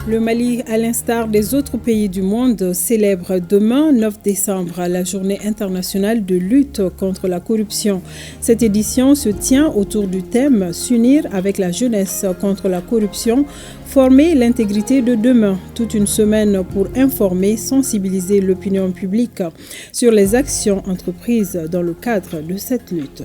Le Mali, à l'instar des autres pays du monde, célèbre demain, 9 décembre, la journée internationale de lutte contre la corruption. Cette édition se tient autour du thème « S'unir avec la jeunesse contre la corruption, former l'intégrité de demain ». Toute une semaine pour informer, sensibiliser l'opinion publique sur les actions entreprises dans le cadre de cette lutte.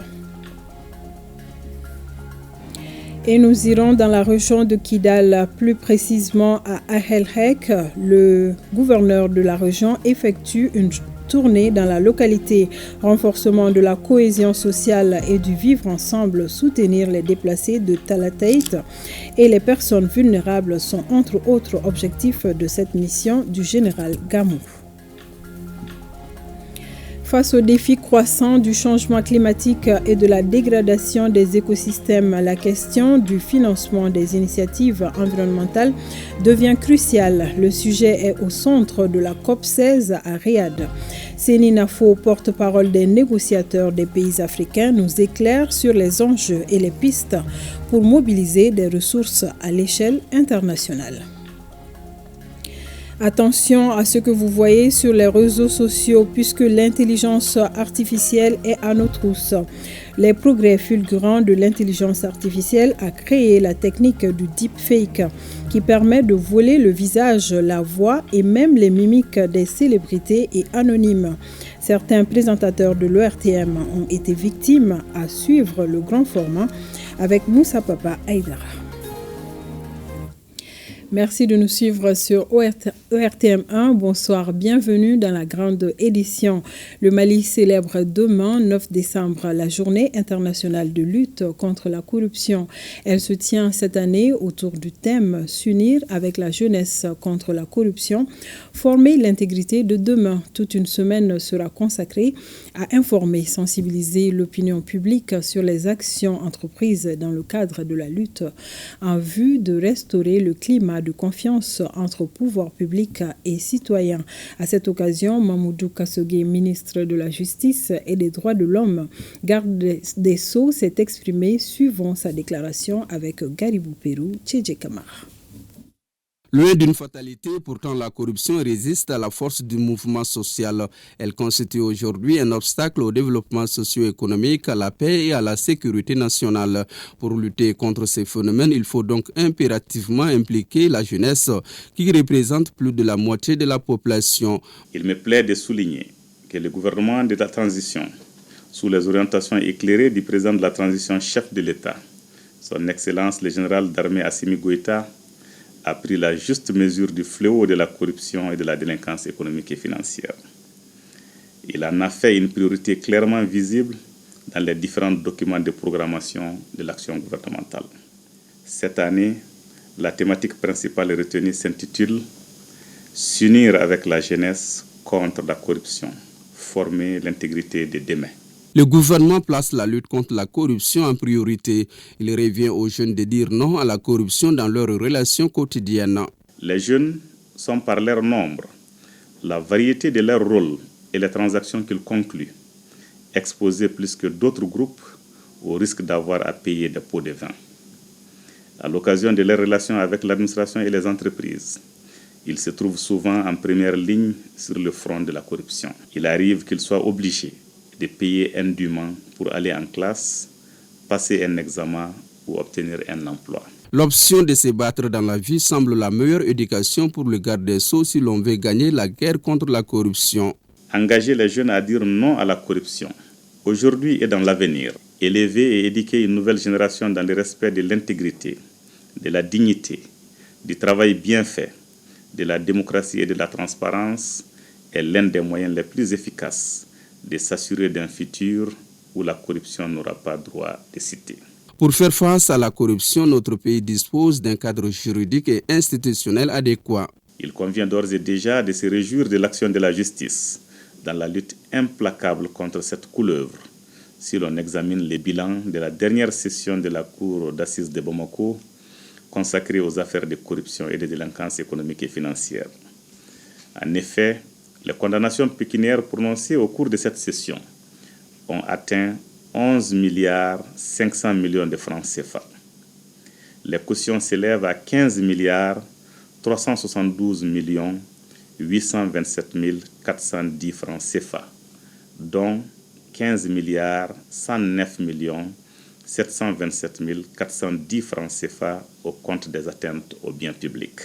Et nous irons dans la région de Kidal, plus précisément à Ahelhek. Le gouverneur de la région effectue une tournée dans la localité. Renforcement de la cohésion sociale et du vivre ensemble, soutenir les déplacés de Talateit et les personnes vulnérables sont entre autres objectifs de cette mission du général Gamou. Face aux défis croissants du changement climatique et de la dégradation des écosystèmes, la question du financement des initiatives environnementales devient cruciale. Le sujet est au centre de la COP16 à Riyad. Seni Nafo, porte-parole des négociateurs des pays africains, nous éclaire sur les enjeux et les pistes pour mobiliser des ressources à l'échelle internationale. Attention à ce que vous voyez sur les réseaux sociaux puisque l'intelligence artificielle est à nos trousses. Les progrès fulgurants de l'intelligence artificielle a créé la technique du deepfake qui permet de voler le visage, la voix et même les mimiques des célébrités et anonymes. Certains présentateurs de l'ORTM ont été victimes à suivre le grand format avec Moussa Papa Aïdara. Merci de nous suivre sur ORTM1. Bonsoir, bienvenue dans la grande édition. Le Mali célèbre demain, 9 décembre, la journée internationale de lutte contre la corruption. Elle se tient cette année autour du thème « S'unir avec la jeunesse contre la corruption, former l'intégrité de demain ». Toute une semaine sera consacrée à informer, sensibiliser l'opinion publique sur les actions entreprises dans le cadre de la lutte en vue de restaurer le climat de confiance entre pouvoir public et citoyens. À cette occasion, Mamoudou Kassogué, ministre de la Justice et des Droits de l'Homme, garde des Sceaux, s'est exprimé suivant sa déclaration avec Garibou Pérou, Tchédje Kamara. Loin d'une fatalité, pourtant la corruption résiste à la force du mouvement social. Elle constitue aujourd'hui un obstacle au développement socio-économique, à la paix et à la sécurité nationale. Pour lutter contre ces phénomènes, il faut donc impérativement impliquer la jeunesse qui représente plus de la moitié de la population. Il me plaît de souligner que le gouvernement de la transition, sous les orientations éclairées du président de la transition, chef de l'État, son Excellence le général d'armée Assimi Goïta, a pris la juste mesure du fléau de la corruption et de la délinquance économique et financière. Il en a fait une priorité clairement visible dans les différents documents de programmation de l'action gouvernementale. Cette année, la thématique principale retenue s'intitule « S'unir avec la jeunesse contre la corruption, former l'intégrité de demain ». Le gouvernement place la lutte contre la corruption en priorité. Il revient aux jeunes de dire non à la corruption dans leurs relations quotidiennes. Les jeunes sont par leur nombre, la variété de leur rôle et les transactions qu'ils concluent, exposés plus que d'autres groupes au risque d'avoir à payer des pots de vin. À l'occasion de leurs relations avec l'administration et les entreprises, ils se trouvent souvent en première ligne sur le front de la corruption. Il arrive qu'ils soient obligés de payer indûment pour aller en classe, passer un examen ou obtenir un emploi. L'option de se battre dans la vie semble la meilleure éducation pour le garde des Sceaux si l'on veut gagner la guerre contre la corruption. Engager les jeunes à dire non à la corruption, aujourd'hui et dans l'avenir. Élever et éduquer une nouvelle génération dans le respect de l'intégrité, de la dignité, du travail bien fait, de la démocratie et de la transparence est l'un des moyens les plus efficaces de s'assurer d'un futur où la corruption n'aura pas droit de cité. Pour faire face à la corruption, notre pays dispose d'un cadre juridique et institutionnel adéquat. Il convient d'ores et déjà de se réjouir de l'action de la justice dans la lutte implacable contre cette couleuvre. Si l'on examine les bilans de la dernière session de la Cour d'assises de Bamako consacrée aux affaires de corruption et de délinquance économique et financière. En effet, les condamnations pécuniaires prononcées au cours de cette session ont atteint 11 milliards 500 millions de francs CFA. Les cautions s'élèvent à 15 milliards 372 827 410 francs CFA, dont 15 109 727 410 francs CFA au compte des atteintes aux biens publics.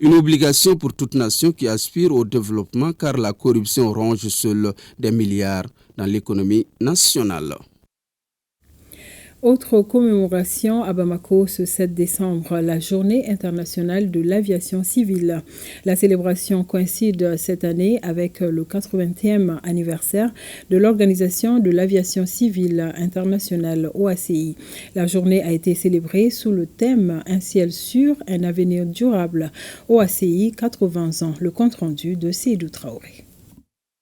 Une obligation pour toute nation qui aspire au développement car la corruption ronge seule des milliards dans l'économie nationale. Autre commémoration à Bamako ce 7 décembre, la Journée internationale de l'aviation civile. La célébration coïncide cette année avec le 80e anniversaire de l'Organisation de l'aviation civile internationale OACI. La journée a été célébrée sous le thème « Un ciel sûr, un avenir durable ». OACI, 80 ans, le compte-rendu de Seydou Traoré.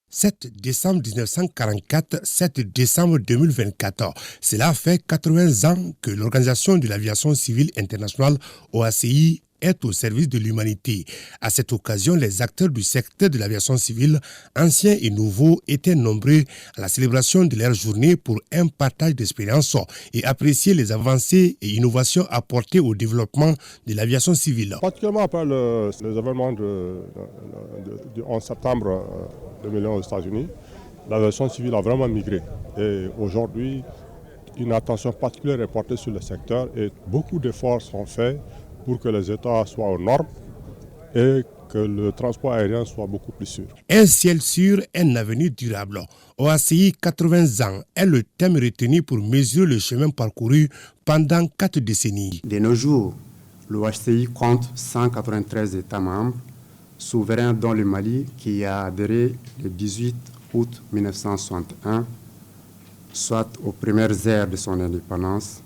7 décembre 1944, 7 décembre 2024. Cela fait 80 ans que l'Organisation de l'aviation civile internationale OACI est au service de l'humanité. À cette occasion, les acteurs du secteur de l'aviation civile, anciens et nouveaux, étaient nombreux à la célébration de leur journée pour un partage d'expériences et apprécier les avancées et innovations apportées au développement de l'aviation civile. Particulièrement après les événements du 11 septembre 2001 aux États-Unis, l'aviation civile a vraiment migré. Et aujourd'hui, une attention particulière est portée sur le secteur et beaucoup d'efforts sont faits pour que les États soient aux normes et que le transport aérien soit beaucoup plus sûr. Un ciel sûr, un avenir durable. OACI 80 ans est le thème retenu pour mesurer le chemin parcouru pendant 4 décennies. De nos jours, l'OACI compte 193 États membres, souverains dont le Mali qui a adhéré le 18 août 1961, soit aux premières heures de son indépendance.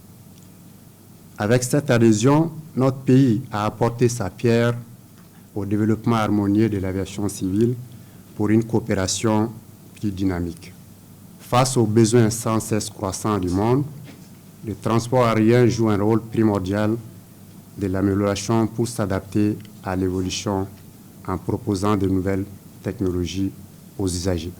Avec cette adhésion, notre pays a apporté sa pierre au développement harmonieux de l'aviation civile pour une coopération plus dynamique. Face aux besoins sans cesse croissants du monde, le transport aérien joue un rôle primordial de l'amélioration pour s'adapter à l'évolution en proposant de nouvelles technologies aux usagers.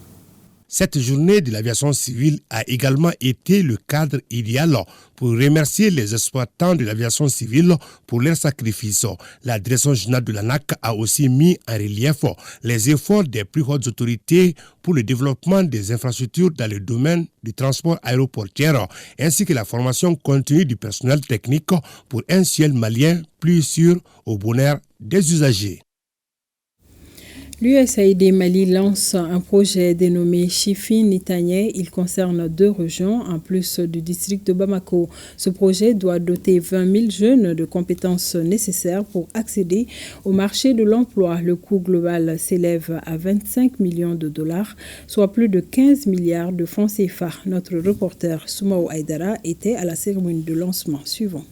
Cette journée de l'aviation civile a également été le cadre idéal pour remercier les exploitants de l'aviation civile pour leur sacrifice. La direction générale de l'ANAC a aussi mis en relief les efforts des plus hautes autorités pour le développement des infrastructures dans le domaine du transport aéroportuaire, ainsi que la formation continue du personnel technique pour un ciel malien plus sûr au bonheur des usagers. L'USAID Mali lance un projet dénommé Chifi Nitagné. Il concerne 2 régions en plus du district de Bamako. Ce projet doit doter 20 000 jeunes de compétences nécessaires pour accéder au marché de l'emploi. Le coût global s'élève à 25 millions de dollars, soit plus de 15 milliards de francs CFA. Notre reporter Soumaou Aïdara était à la cérémonie de lancement. Suivant.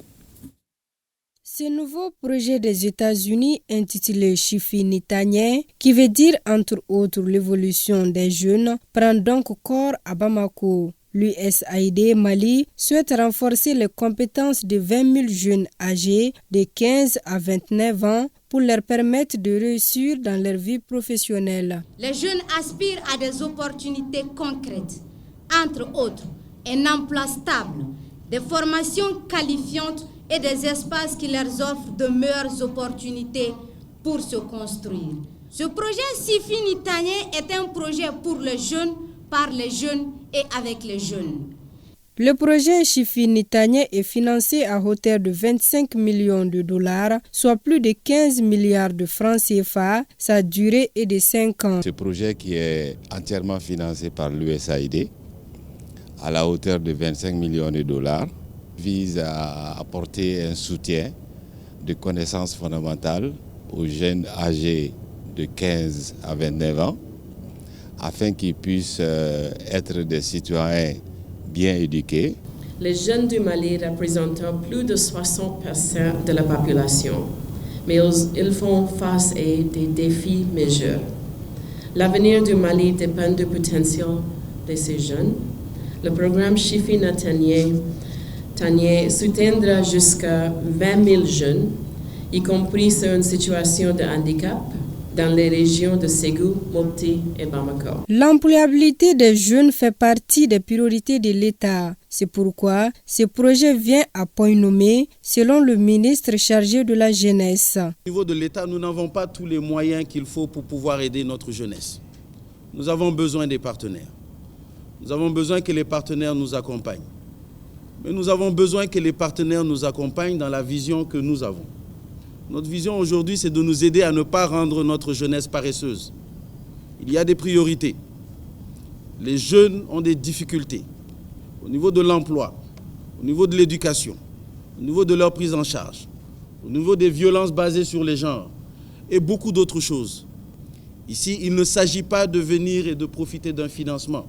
Ce nouveau projet des États-Unis intitulé Chifi Nitagné, qui veut dire entre autres l'évolution des jeunes, prend donc corps à Bamako. L'USAID Mali souhaite renforcer les compétences de 20 000 jeunes âgés de 15 à 29 ans pour leur permettre de réussir dans leur vie professionnelle. Les jeunes aspirent à des opportunités concrètes, entre autres un emploi stable, des formations qualifiantes et des espaces qui leur offrent de meilleures opportunités pour se construire. Ce projet Chifi Nitagné est un projet pour les jeunes, par les jeunes et avec les jeunes. Le projet Chifi Nitagné est financé à hauteur de 25 millions de dollars, soit plus de 15 milliards de francs CFA. Sa durée est de 5 ans. Ce projet qui est entièrement financé par l'USAID à la hauteur de 25 millions de dollars vise à apporter un soutien de connaissances fondamentales aux jeunes âgés de 15 à 29 ans afin qu'ils puissent être des citoyens bien éduqués. Les jeunes du Mali représentent plus de 60% de la population, mais ils font face à des défis majeurs. L'avenir du Mali dépend du potentiel de ces jeunes. Le programme Chifi Nitagné soutiendra jusqu'à 20 000 jeunes, y compris ceux en situation de handicap, dans les régions de Ségou, Mopti et Bamako. L'employabilité des jeunes fait partie des priorités de l'État. C'est pourquoi ce projet vient à point nommé, selon le ministre chargé de la jeunesse. Au niveau de l'État, nous n'avons pas tous les moyens qu'il faut pour pouvoir aider notre jeunesse. Nous avons besoin des partenaires. Nous avons besoin que les partenaires nous accompagnent. Mais nous avons besoin que les partenaires nous accompagnent dans la vision que nous avons. Notre vision aujourd'hui, c'est de nous aider à ne pas rendre notre jeunesse paresseuse. Il y a des priorités. Les jeunes ont des difficultés au niveau de l'emploi, au niveau de l'éducation, au niveau de leur prise en charge, au niveau des violences basées sur les genres et beaucoup d'autres choses. Ici, il ne s'agit pas de venir et de profiter d'un financement.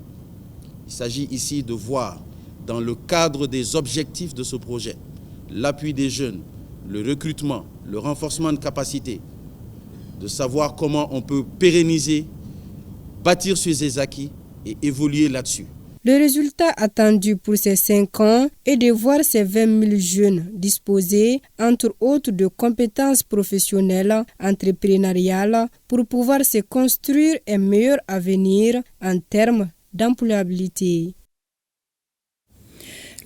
Il s'agit ici de voir, dans le cadre des objectifs de ce projet, l'appui des jeunes, le recrutement, le renforcement de capacités, de savoir comment on peut pérenniser, bâtir sur ces acquis et évoluer là-dessus. Le résultat attendu pour ces 5 ans est de voir ces 20 000 jeunes disposés, entre autres, de compétences professionnelles, entrepreneuriales, pour pouvoir se construire un meilleur avenir en termes d'employabilité.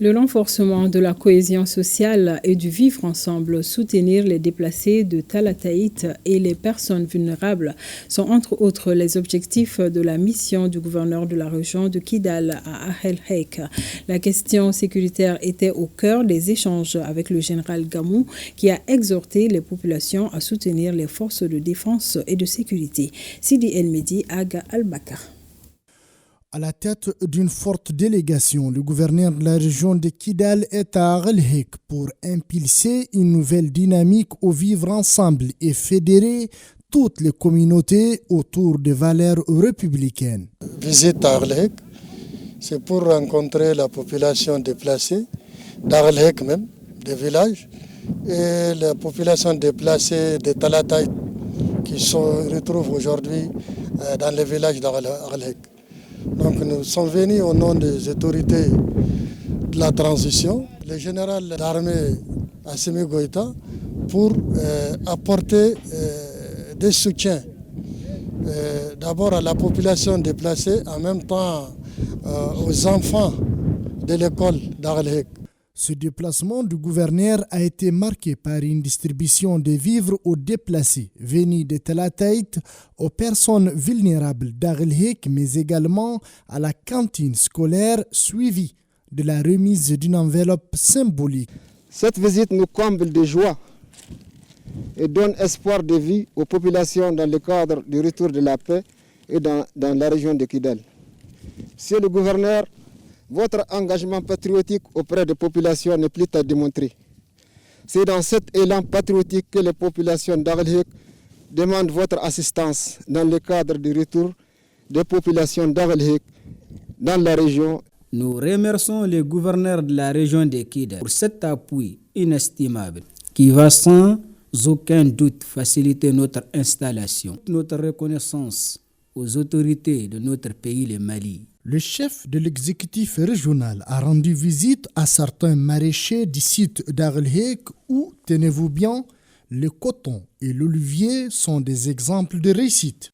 Le renforcement de la cohésion sociale et du vivre ensemble, soutenir les déplacés de Talatayt et les personnes vulnérables sont entre autres les objectifs de la mission du gouverneur de la région de Kidal à Ahelhek. La question sécuritaire était au cœur des échanges avec le général Gamou qui a exhorté les populations à soutenir les forces de défense et de sécurité. Sidi El Medi Aga Al-Bakar. À la tête d'une forte délégation, le gouverneur de la région de Kidal est à Ahelhek pour impulser une nouvelle dynamique au vivre ensemble et fédérer toutes les communautés autour des valeurs républicaines. Visite à Ahelhek, c'est pour rencontrer la population déplacée d'Ahelhek même, des villages, et la population déplacée de Talatayt qui se retrouve aujourd'hui dans les villages d'Ahelhek. Donc nous sommes venus au nom des autorités de la transition, le général d'armée Assimi Goïta, pour apporter des soutiens d'abord à la population déplacée, en même temps aux enfants de l'école d'Ahelhek. Ce déplacement du gouverneur a été marqué par une distribution de vivres aux déplacés venus de Talatayt aux personnes vulnérables d'Ahelhek, mais également à la cantine scolaire suivie de la remise d'une enveloppe symbolique. Cette visite nous comble de joie et donne espoir de vie aux populations dans le cadre du retour de la paix et dans la région de Kidal. Monsieur le gouverneur, votre engagement patriotique auprès des populations n'est plus à démontrer. C'est dans cet élan patriotique que les populations d'Ahelhek demandent votre assistance dans le cadre du retour des populations d'Ahelhek dans la région. Nous remercions le gouverneur de la région de Kidal pour cet appui inestimable qui va sans aucun doute faciliter notre installation, notre reconnaissance aux autorités de notre pays, le Mali. Le chef de l'exécutif régional a rendu visite à certains maraîchers du site d'Ahelhek où, tenez-vous bien, le coton et l'olivier sont des exemples de réussite.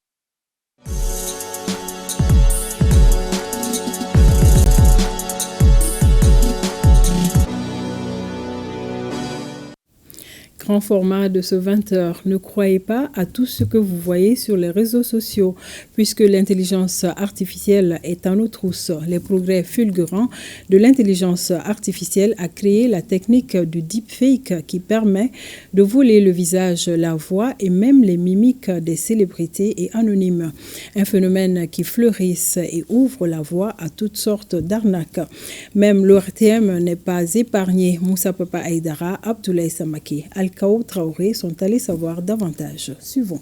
Grand format de ce 20h. Ne croyez pas à tout ce que vous voyez sur les réseaux sociaux, puisque l'intelligence artificielle est en nos trousses. Les progrès fulgurants de l'intelligence artificielle a créé la technique du deepfake qui permet de voler le visage, la voix et même les mimiques des célébrités et anonymes. Un phénomène qui fleurisse et ouvre la voie à toutes sortes d'arnaques. Même l'ORTM n'est pas épargné. Moussa Papa Aïdara, Abdoulaye Samaki, Al-Kaou Traoré sont allés savoir davantage. Suivons.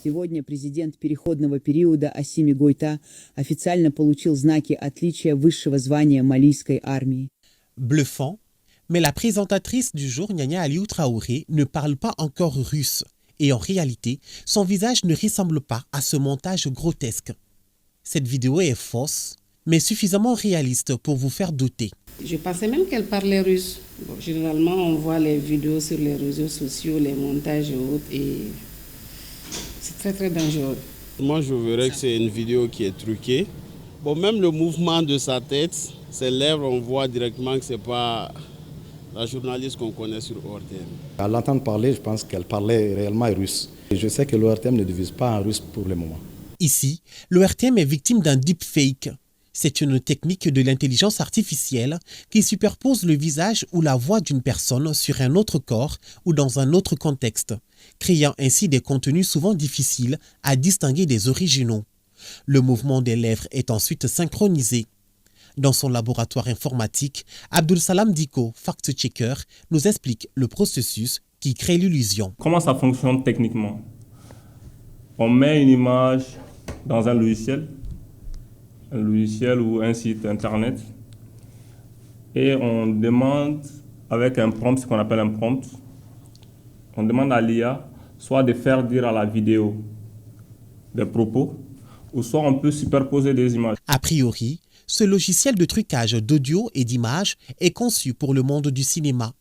Сегодня президент переходного периода Ассими Гойта официально получил знаки отличия высшего звания малийской армии. Bluffant, mais la présentatrice du jour, Nyanya Aliou Traoré, ne parle pas encore russe. Et en réalité, son visage ne ressemble pas à ce montage grotesque. Cette vidéo est fausse, mais suffisamment réaliste pour vous faire douter. Je pensais même qu'elle parlait russe. Bon, généralement, on voit les vidéos sur les réseaux sociaux, les montages et autres, et C'est très très dangereux. Moi, je verrais que c'est une vidéo qui est truquée. Bon, même le mouvement de sa tête, ses lèvres, on voit directement que ce n'est pas la journaliste qu'on connaît sur ORTM. À l'entendre parler, je pense qu'elle parlait réellement russe. Et je sais que l'ORTM ne divise pas en russe pour le moment. Ici, l'ORTM est victime d'un deepfake. C'est une technique de l'intelligence artificielle qui superpose le visage ou la voix d'une personne sur un autre corps ou dans un autre contexte, créant ainsi des contenus souvent difficiles à distinguer des originaux. Le mouvement des lèvres est ensuite synchronisé. Dans son laboratoire informatique, Abdul Salam Diko, fact-checker, nous explique le processus qui crée l'illusion. Comment ça fonctionne techniquement? On met une image dans un logiciel ou un site internet, et on demande avec un prompt, ce qu'on appelle un prompt, on demande à l'IA soit de faire dire à la vidéo des propos, ou soit on peut superposer des images. A priori, ce logiciel de trucage d'audio et d'images est conçu pour le monde du cinéma.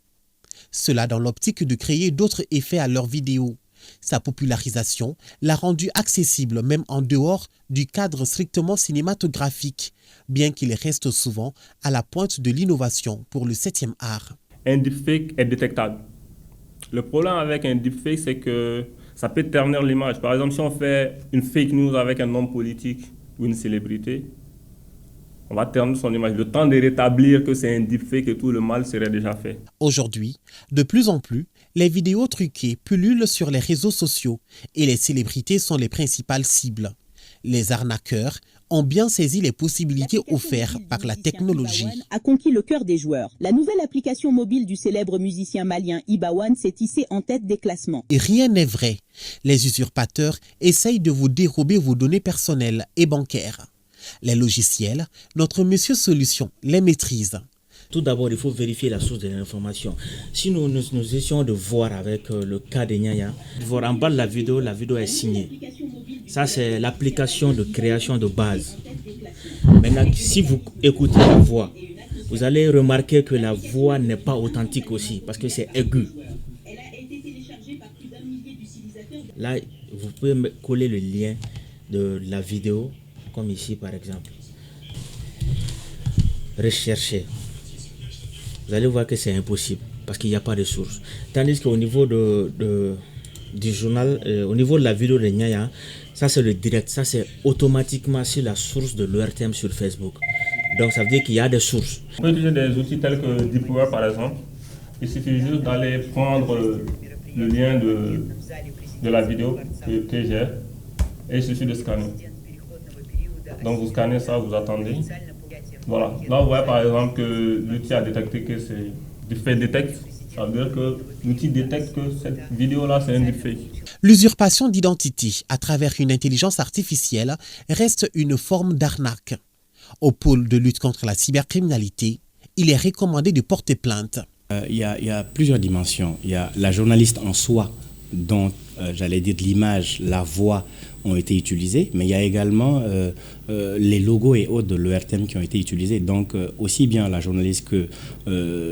Cela dans l'optique de créer d'autres effets à leurs vidéos. Sa popularisation l'a rendu accessible même en dehors du cadre strictement cinématographique, bien qu'il reste souvent à la pointe de l'innovation pour le 7e art. Un deepfake est détectable. Le problème avec un deepfake, c'est que ça peut ternir l'image. Par exemple, si on fait une fake news avec un homme politique ou une célébrité, on va ternir son image. Le temps de rétablir que c'est un deepfake et tout, le mal serait déjà fait. Aujourd'hui, de plus en plus, les vidéos truquées pullulent sur les réseaux sociaux et les célébrités sont les principales cibles. Les arnaqueurs ont bien saisi les possibilités offertes par la technologie. A conquis le cœur des joueurs. La nouvelle application mobile du célèbre musicien malien Ibawan s'est hissée en tête des classements. Et rien n'est vrai. Les usurpateurs essayent de vous dérober vos données personnelles et bancaires. Les logiciels, notre monsieur Solution les maîtrise. Tout d'abord, il faut vérifier la source de l'information. Si nous essayons de voir avec le cas de Nyanya, voir en bas de la vidéo est signée. Ça, c'est l'application de création de base. Maintenant, si vous écoutez la voix, vous allez remarquer que la voix n'est pas authentique aussi, parce que c'est aigu. Là, vous pouvez coller le lien de la vidéo, comme ici par exemple. Rechercher. Vous allez voir que c'est impossible parce qu'il n'y a pas de source. Tandis qu'au niveau du journal, au niveau de la vidéo de Nyaya, ça c'est le direct, ça c'est automatiquement sur la source de l'ORTM sur Facebook. Donc ça veut dire qu'il y a des sources. On peut utiliser des outils tels que DeepWare par exemple. Il suffit juste d'aller prendre le lien de la vidéo que j'ai et il suffit de scanner. Donc vous scannez ça, vous attendez. Voilà. Là, vous voyez par exemple que l'outil a détecté que c'est deepfake detect. Ça veut dire que l'outil détecte que cette vidéo-là, c'est un deepfake. L'usurpation d'identité à travers une intelligence artificielle reste une forme d'arnaque. Au pôle de lutte contre la cybercriminalité, il est recommandé de porter plainte. Il y a plusieurs dimensions. Il y a la journaliste en soi, dont, j'allais dire, l'image, la voix ont été utilisés, mais il y a également les logos et autres de l'ORTM qui ont été utilisés. Donc, aussi bien la journaliste que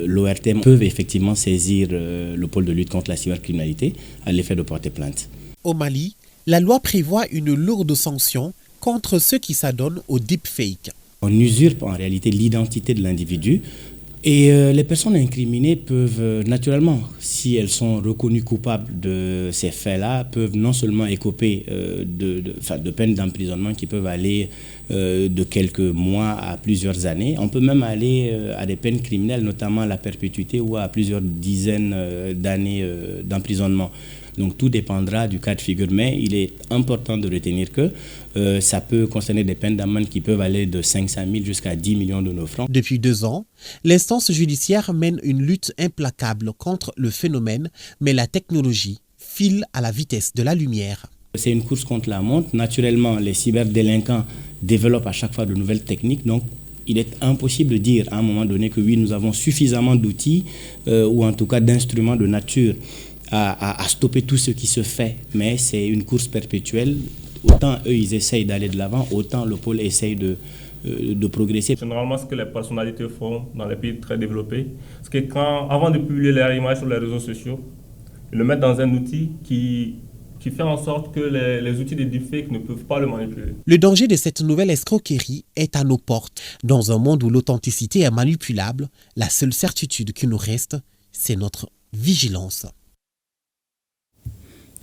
l'ORTM peuvent effectivement saisir le pôle de lutte contre la cybercriminalité à l'effet de porter plainte. Au Mali, la loi prévoit une lourde sanction contre ceux qui s'adonnent au deepfake. On usurpe en réalité l'identité de l'individu. Et les personnes incriminées peuvent naturellement, si elles sont reconnues coupables de ces faits-là, peuvent non seulement écoper de peines d'emprisonnement qui peuvent aller de quelques mois à plusieurs années. On peut même aller à des peines criminelles, notamment la perpétuité ou à plusieurs dizaines d'années d'emprisonnement. Donc tout dépendra du cas de figure, mais il est important de retenir que ça peut concerner des peines d'amende qui peuvent aller de 500 000 jusqu'à 10 millions de nos francs. Depuis 2 ans, l'instance judiciaire mène une lutte implacable contre le phénomène, mais la technologie file à la vitesse de la lumière. C'est une course contre la montre. Naturellement, les cyberdélinquants développent à chaque fois de nouvelles techniques, donc il est impossible de dire à un moment donné que oui, nous avons suffisamment d'outils ou en tout cas d'instruments de nature à stopper tout ce qui se fait, mais c'est une course perpétuelle. Autant eux, ils essayent d'aller de l'avant, autant le pôle essaye de progresser. Généralement, ce que les personnalités font dans les pays très développés, c'est que avant de publier leur image sur les réseaux sociaux, ils le mettent dans un outil qui qui fait en sorte que les outils de deepfake ne peuvent pas le manipuler. Le danger de cette nouvelle escroquerie est à nos portes. Dans un monde où l'authenticité est manipulable, la seule certitude qui nous reste, c'est notre vigilance.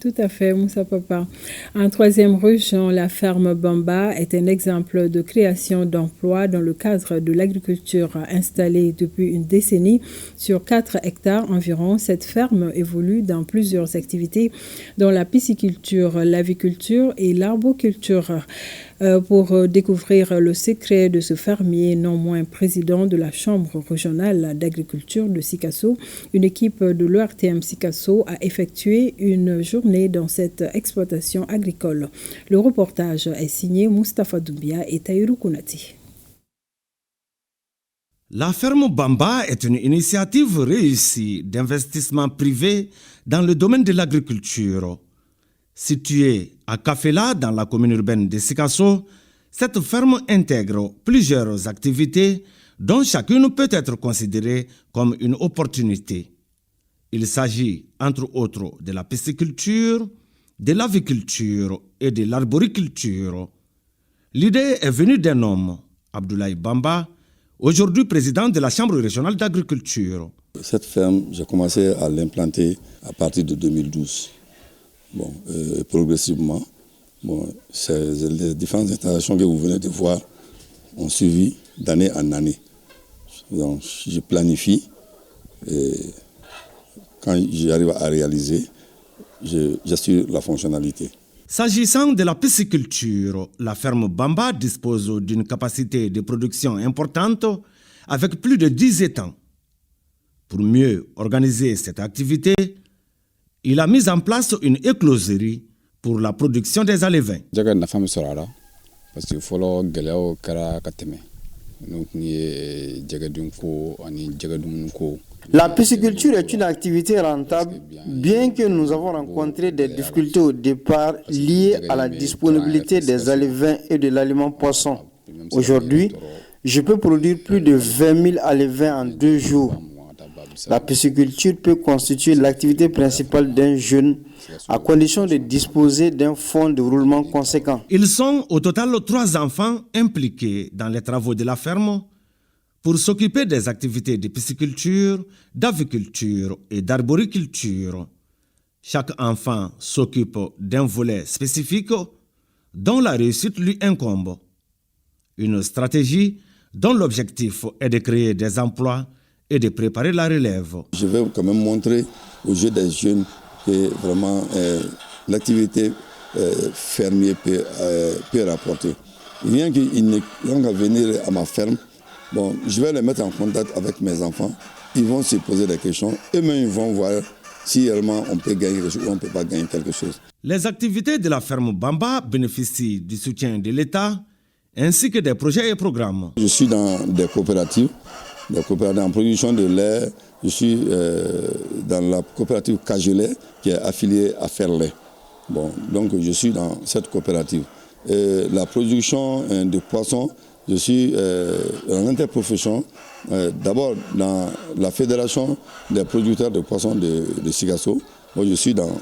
Tout à fait, Moussa Papa. En troisième région, la ferme Bamba est un exemple de création d'emplois dans le cadre de l'agriculture installée depuis une décennie sur 4 hectares environ. Cette ferme évolue dans plusieurs activités, dont la pisciculture, l'aviculture et l'arboriculture. Pour découvrir le secret de ce fermier, non moins président de la Chambre régionale d'agriculture de Sikasso, une équipe de l'ORTM Sikasso a effectué une journée dans cette exploitation agricole. Le reportage est signé Moustapha Doumbia et Taïrou Kounati. La ferme Bamba est une initiative réussie d'investissement privé dans le domaine de l'agriculture. Située à Kafela, dans la commune urbaine de Sikasso, cette ferme intègre plusieurs activités dont chacune peut être considérée comme une opportunité. Il s'agit, entre autres, de la pisciculture, de l'aviculture et de l'arboriculture. L'idée est venue d'un homme, Abdoulaye Bamba, aujourd'hui président de la Chambre régionale d'agriculture. Cette ferme, j'ai commencé à l'implanter à partir de 2012. Progressivement, les différentes installations que vous venez de voir ont suivi d'année en année. Donc, je planifie et quand j'arrive à réaliser, j'assure la fonctionnalité. S'agissant de la pisciculture, la ferme Bamba dispose d'une capacité de production importante avec plus de 10 étangs. Pour mieux organiser cette activité, il a mis en place une écloserie pour la production des alevins. La pisciculture est une activité rentable, bien que nous avons rencontré des difficultés au départ liées à la disponibilité des alevins et de l'aliment poisson. Aujourd'hui, je peux produire plus de 20 000 alevins en 2 jours. La pisciculture peut constituer l'activité principale d'un jeune à condition de disposer d'un fonds de roulement conséquent. Ils sont au total 3 enfants impliqués dans les travaux de la ferme pour s'occuper des activités de pisciculture, d'aviculture et d'arboriculture. Chaque enfant s'occupe d'un volet spécifique dont la réussite lui incombe. Une stratégie dont l'objectif est de créer des emplois et de préparer la relève. Je vais quand même montrer aux jeux des jeunes que vraiment l'activité fermière peut rapporter. Rien qu'ils n'aient qu'à venir à ma ferme, je vais les mettre en contact avec mes enfants. Ils vont se poser des questions. Eux-mêmes, ils vont voir si réellement on peut gagner quelque chose ou on ne peut pas gagner quelque chose. Les activités de la ferme Bamba bénéficient du soutien de l'État ainsi que des projets et programmes. Je suis dans des coopératives en production de lait. Je suis dans la coopérative Cagelais qui est affiliée à Ferlait. Donc je suis dans cette coopérative. La production de poissons, je suis en interprofession. D'abord dans la fédération des producteurs de poissons de Sikasso. Moi, je suis dans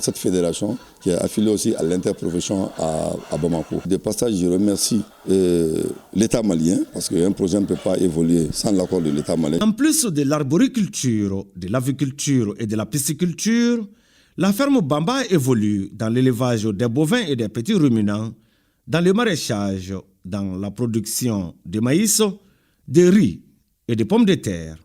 cette fédération qui est affiliée aussi à l'interprofession à Bamako. De passage, je remercie l'État malien parce qu'un projet ne peut pas évoluer sans l'accord de l'État malien. En plus de l'arboriculture, de l'aviculture et de la pisciculture, la ferme Bamba évolue dans l'élevage des bovins et des petits ruminants, dans le maraîchage, dans la production de maïs, de riz et de pommes de terre.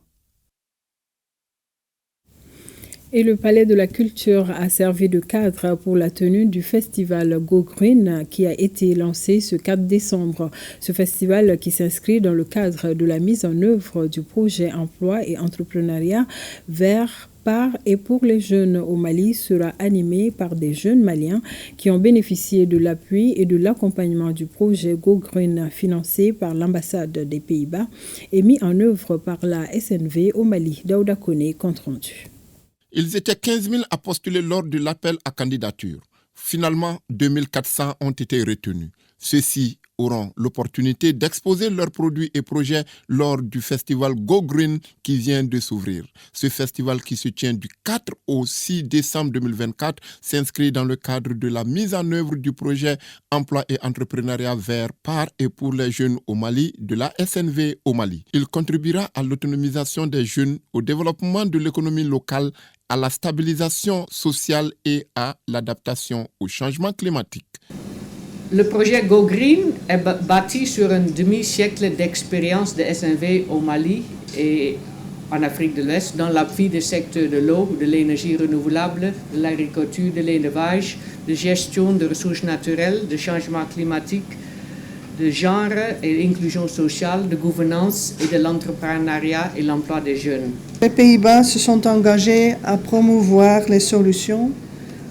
Et le Palais de la Culture a servi de cadre pour la tenue du festival Go Green qui a été lancé ce 4 décembre. Ce festival qui s'inscrit dans le cadre de la mise en œuvre du projet Emploi et Entrepreneuriat vers, par et pour les jeunes au Mali sera animé par des jeunes maliens qui ont bénéficié de l'appui et de l'accompagnement du projet Go Green financé par l'ambassade des Pays-Bas et mis en œuvre par la SNV au Mali. Daouda Kone, compte rendu. Ils étaient 15 000 à postuler lors de l'appel à candidature. Finalement, 2400 ont été retenus. Ceux-ci auront l'opportunité d'exposer leurs produits et projets lors du festival Go Green qui vient de s'ouvrir. Ce festival qui se tient du 4 au 6 décembre 2024 s'inscrit dans le cadre de la mise en œuvre du projet Emploi et Entrepreneuriat vert par et pour les jeunes au Mali de la SNV au Mali. Il contribuera à l'autonomisation des jeunes, au développement de l'économie locale, à la stabilisation sociale et à l'adaptation au changement climatique. Le projet Go Green est bâti sur un demi-siècle d'expérience de SNV au Mali et en Afrique de l'Ouest dans l'appui des secteurs de l'eau, de l'énergie renouvelable, de l'agriculture, de l'élevage, de gestion de ressources naturelles, de changement climatique, de genre et inclusion sociale, de gouvernance et de l'entrepreneuriat et l'emploi des jeunes. Les Pays-Bas se sont engagés à promouvoir les solutions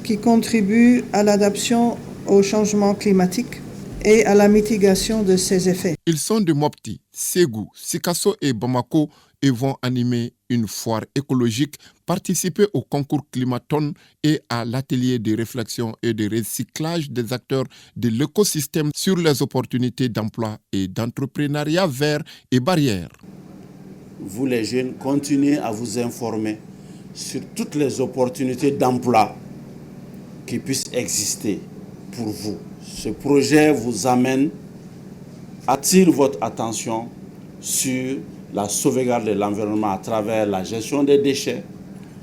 qui contribuent à l'adaptation au changement climatique et à la mitigation de ses effets. Ils sont de Mopti, Ségou, Sikasso et Bamako et vont animer une foire écologique, participer au concours Climaton et à l'atelier de réflexion et de recyclage des acteurs de l'écosystème sur les opportunités d'emploi et d'entrepreneuriat vert et barrières. Vous les jeunes, continuez à vous informer sur toutes les opportunités d'emploi qui puissent exister pour vous. Ce projet vous attire votre attention sur la sauvegarde de l'environnement à travers la gestion des déchets.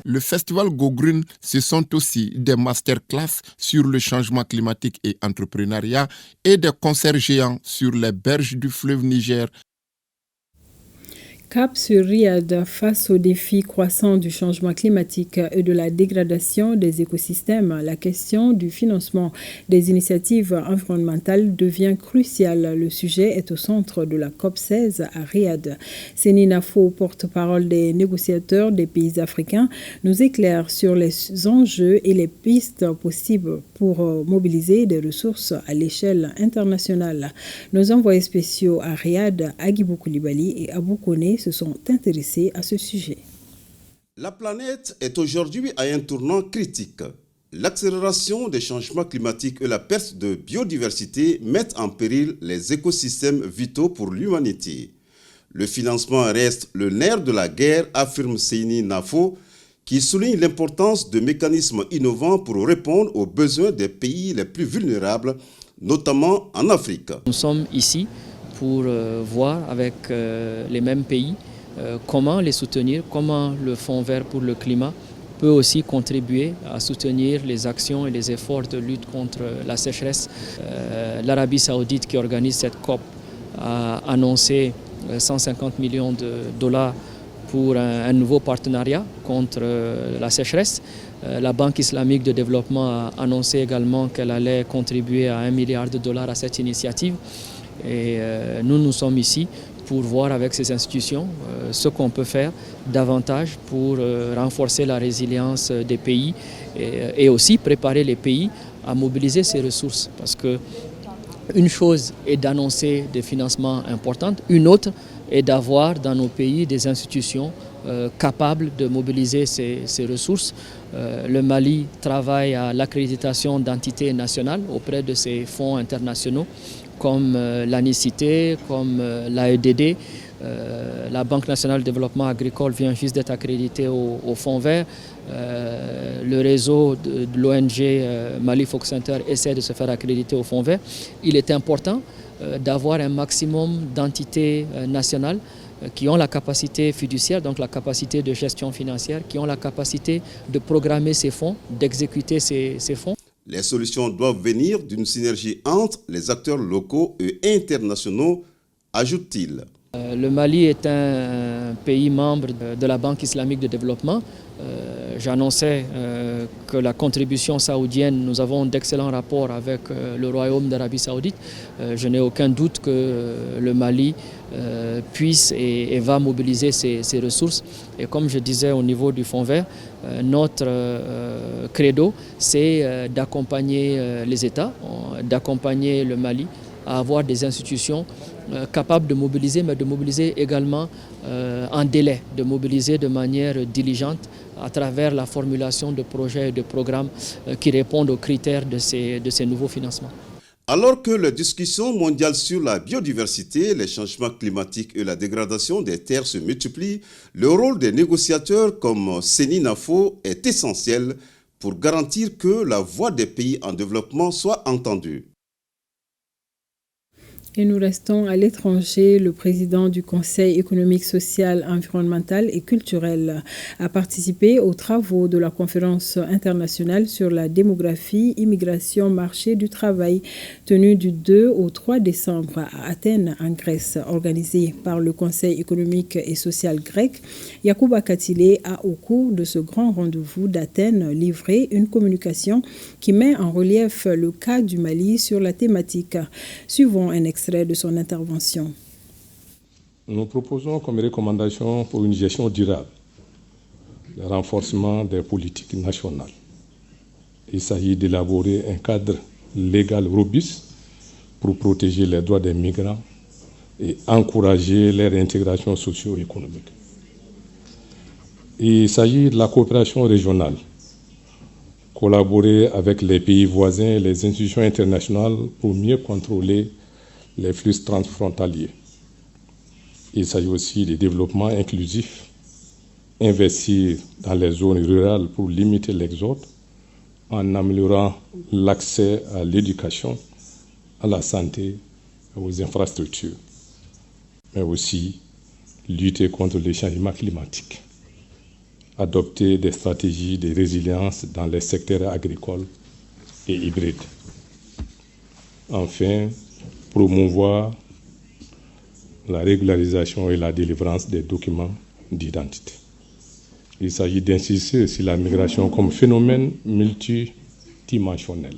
Le festival Go Green, ce sont aussi des masterclass sur le changement climatique et entrepreneuriat et des concerts géants sur les berges du fleuve Niger. Cap sur Riyad face aux défis croissants du changement climatique et de la dégradation des écosystèmes, la question du financement des initiatives environnementales devient cruciale. Le sujet est au centre de la COP16 à Riyad. Seni Nafo, porte-parole des négociateurs des pays africains, nous éclaire sur les enjeux et les pistes possibles pour mobiliser des ressources à l'échelle internationale. Nos envoyés spéciaux à Riyad, Agibou Koulibaly et Abou Kone, se sont intéressés à ce sujet. La planète est aujourd'hui à un tournant critique. L'accélération des changements climatiques et la perte de biodiversité mettent en péril les écosystèmes vitaux pour l'humanité. Le financement reste le nerf de la guerre, affirme Seni Nafo, qui souligne l'importance de mécanismes innovants pour répondre aux besoins des pays les plus vulnérables, notamment en Afrique. Nous sommes ici pour voir avec les mêmes pays comment les soutenir, comment le Fonds vert pour le climat peut aussi contribuer à soutenir les actions et les efforts de lutte contre la sécheresse. L'Arabie saoudite qui organise cette COP a annoncé 150 millions de dollars pour un nouveau partenariat contre la sécheresse. La Banque islamique de développement a annoncé également qu'elle allait contribuer à $1 milliard à cette initiative. Et nous sommes ici pour voir avec ces institutions ce qu'on peut faire davantage pour renforcer la résilience des pays et aussi préparer les pays à mobiliser ces ressources. Parce que une chose est d'annoncer des financements importants, une autre est d'avoir dans nos pays des institutions capables de mobiliser ces ressources. Le Mali travaille à l'accréditation d'entités nationales auprès de ces fonds internationaux comme l'ANICIT, comme l'AEDD. La Banque nationale de développement agricole vient juste d'être accréditée au Fonds vert. Le réseau de l'ONG Mali Folk Center essaie de se faire accréditer au Fonds vert. Il est important d'avoir un maximum d'entités nationales qui ont la capacité fiduciaire, donc la capacité de gestion financière, qui ont la capacité de programmer ces fonds, d'exécuter ces fonds. Les solutions doivent venir d'une synergie entre les acteurs locaux et internationaux, ajoute-t-il. Le Mali est un pays membre de la Banque islamique de développement. J'annonçais que la contribution saoudienne, nous avons d'excellents rapports avec le Royaume d'Arabie saoudite. Je n'ai aucun doute que le Mali puisse et va mobiliser ces ressources. Et comme je disais au niveau du Fonds vert, notre credo, c'est d'accompagner les États, d'accompagner le Mali à avoir des institutions capables de mobiliser, mais de mobiliser également en délai, de mobiliser de manière diligente à travers la formulation de projets et de programmes qui répondent aux critères de ces nouveaux financements. Alors que les discussions mondiales sur la biodiversité, les changements climatiques et la dégradation des terres se multiplient, le rôle des négociateurs comme Seni Nafo est essentiel pour garantir que la voix des pays en développement soit entendue. Et nous restons à l'étranger. Le président du Conseil économique, social, environnemental et culturel a participé aux travaux de la conférence internationale sur la démographie, immigration, marché du travail, tenue du 2 au 3 décembre à Athènes, en Grèce, organisée par le Conseil économique et social grec. Yacouba Katile a, au cours de ce grand rendez-vous d'Athènes, livré une communication qui met en relief le cas du Mali sur la thématique. Suivons un extrait de son intervention. Nous proposons comme recommandation pour une gestion durable le renforcement des politiques nationales. Il s'agit d'élaborer un cadre légal robuste pour protéger les droits des migrants et encourager leur intégration socio-économique. Il s'agit de la coopération régionale, collaborer avec les pays voisins et les institutions internationales pour mieux contrôler les flux transfrontaliers. Il s'agit aussi du développement inclusif, investir dans les zones rurales pour limiter l'exode, en améliorant l'accès à l'éducation, à la santé et aux infrastructures, mais aussi lutter contre les changements climatiques, adopter des stratégies de résilience dans les secteurs agricoles et hybrides. Enfin, promouvoir la régularisation et la délivrance des documents d'identité. Il s'agit d'insister sur la migration comme phénomène multidimensionnel,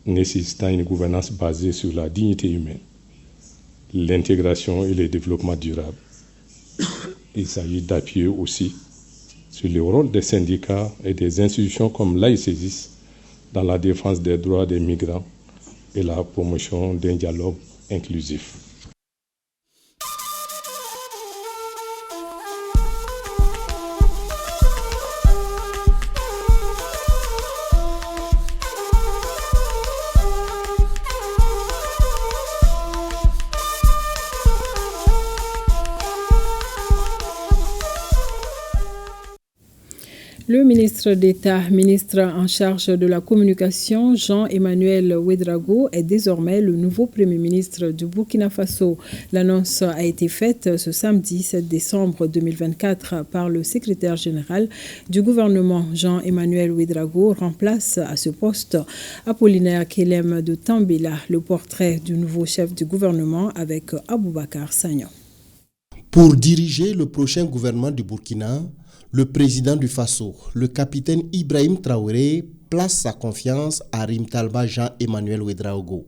nécessitant une gouvernance basée sur la dignité humaine, l'intégration et le développement durable. Il s'agit d'appuyer aussi sur le rôle des syndicats et des institutions comme l'AICESIS dans la défense des droits des migrants et la promotion d'un dialogue inclusif. Le ministre d'État, ministre en charge de la communication, Jean-Emmanuel Ouédraogo, est désormais le nouveau Premier ministre du Burkina Faso. L'annonce a été faite ce samedi 7 décembre 2024 par le secrétaire général du gouvernement. Jean-Emmanuel Ouédraogo remplace à ce poste Apollinaire Kelem de Tambela. Le portrait du nouveau chef du gouvernement avec Aboubakar Sagnon. Pour diriger le prochain gouvernement du Burkina, le président du Faso, le capitaine Ibrahim Traoré, place sa confiance à Rimtalba Jean-Emmanuel Ouédraogo.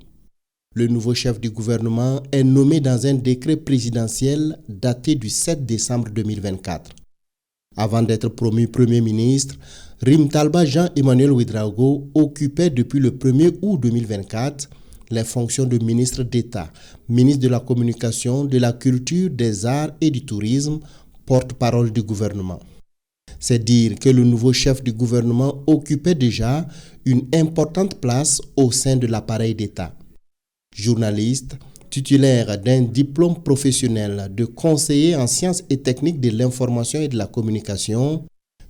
Le nouveau chef du gouvernement est nommé dans un décret présidentiel daté du 7 décembre 2024. Avant d'être promu Premier ministre, Rimtalba Jean-Emmanuel Ouédraogo occupait depuis le 1er août 2024 les fonctions de ministre d'État, ministre de la Communication, de la Culture, des Arts et du Tourisme, porte-parole du gouvernement. C'est dire que le nouveau chef du gouvernement occupait déjà une importante place au sein de l'appareil d'État. Journaliste, titulaire d'un diplôme professionnel de conseiller en sciences et techniques de l'information et de la communication,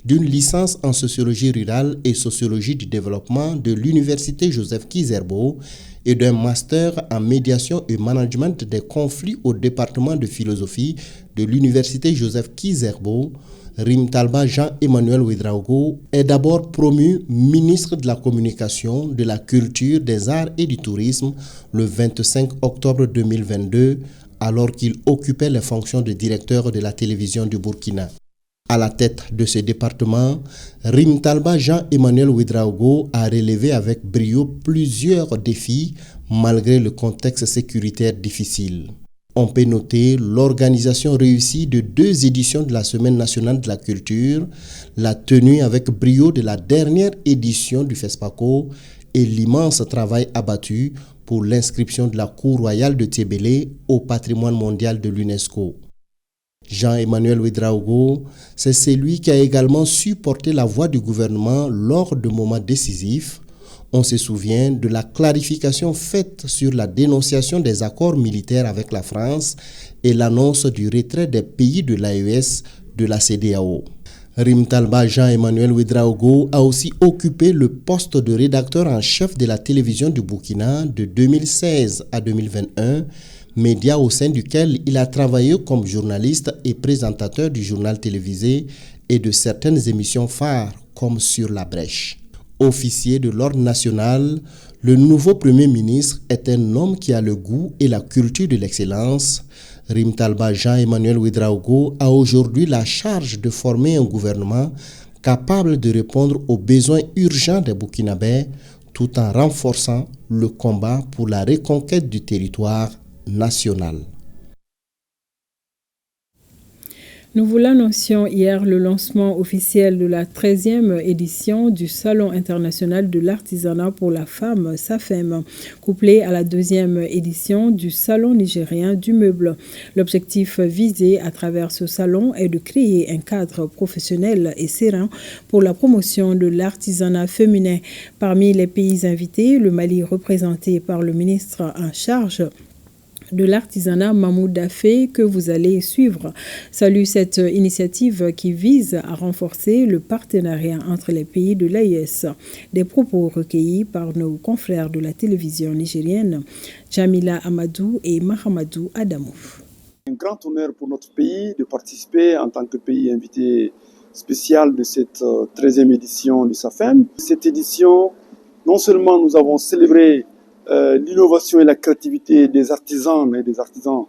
d'une licence en sociologie rurale et sociologie du développement de l'université Joseph Kizerbo et d'un master en médiation et management des conflits au département de philosophie de l'université Joseph Kizerbo, Rimtalba Jean-Emmanuel Ouédraogo est d'abord promu ministre de la Communication, de la Culture, des Arts et du Tourisme le 25 octobre 2022, alors qu'il occupait les fonctions de directeur de la télévision du Burkina. À la tête de ce département, Rimtalba Jean-Emmanuel Ouédraogo a relevé avec brio plusieurs défis malgré le contexte sécuritaire difficile. On peut noter l'organisation réussie de 2 éditions de la Semaine nationale de la culture, la tenue avec brio de la dernière édition du FESPACO et l'immense travail abattu pour l'inscription de la Cour royale de Tébélé au patrimoine mondial de l'UNESCO. Jean-Emmanuel Ouédraogo, c'est celui qui a également su porter la voix du gouvernement lors de moments décisifs, On se souvient de la clarification faite sur la dénonciation des accords militaires avec la France et l'annonce du retrait des pays de l'AES de la CEDEAO. Rimtalba Jean-Emmanuel Ouedraogo a aussi occupé le poste de rédacteur en chef de la télévision du Burkina de 2016 à 2021, média au sein duquel il a travaillé comme journaliste et présentateur du journal télévisé et de certaines émissions phares comme Sur la Brèche. Officier de l'ordre national, le nouveau Premier ministre est un homme qui a le goût et la culture de l'excellence. Rimtalba Jean-Emmanuel Ouedraogo a aujourd'hui la charge de former un gouvernement capable de répondre aux besoins urgents des Burkinabés tout en renforçant le combat pour la reconquête du territoire national. Nous vous l'annoncions hier, le lancement officiel de la 13e édition du Salon international de l'artisanat pour la femme, SAFEM, couplé à la 2e édition du Salon nigérien du meuble. L'objectif visé à travers ce salon est de créer un cadre professionnel et serein pour la promotion de l'artisanat féminin. Parmi les pays invités, le Mali représenté par le ministre en charge de l'artisanat Mahmoud Dafé que vous allez suivre. Salue cette initiative qui vise à renforcer le partenariat entre les pays de l'AES. Des propos recueillis par nos confrères de la télévision nigérienne, Jamila Amadou et Mahamadou Adamou. Un grand honneur pour notre pays de participer en tant que pays invité spécial de cette 13e édition du SAFEM. Cette édition, non seulement nous avons célébré l'innovation et la créativité des artisans et des artisans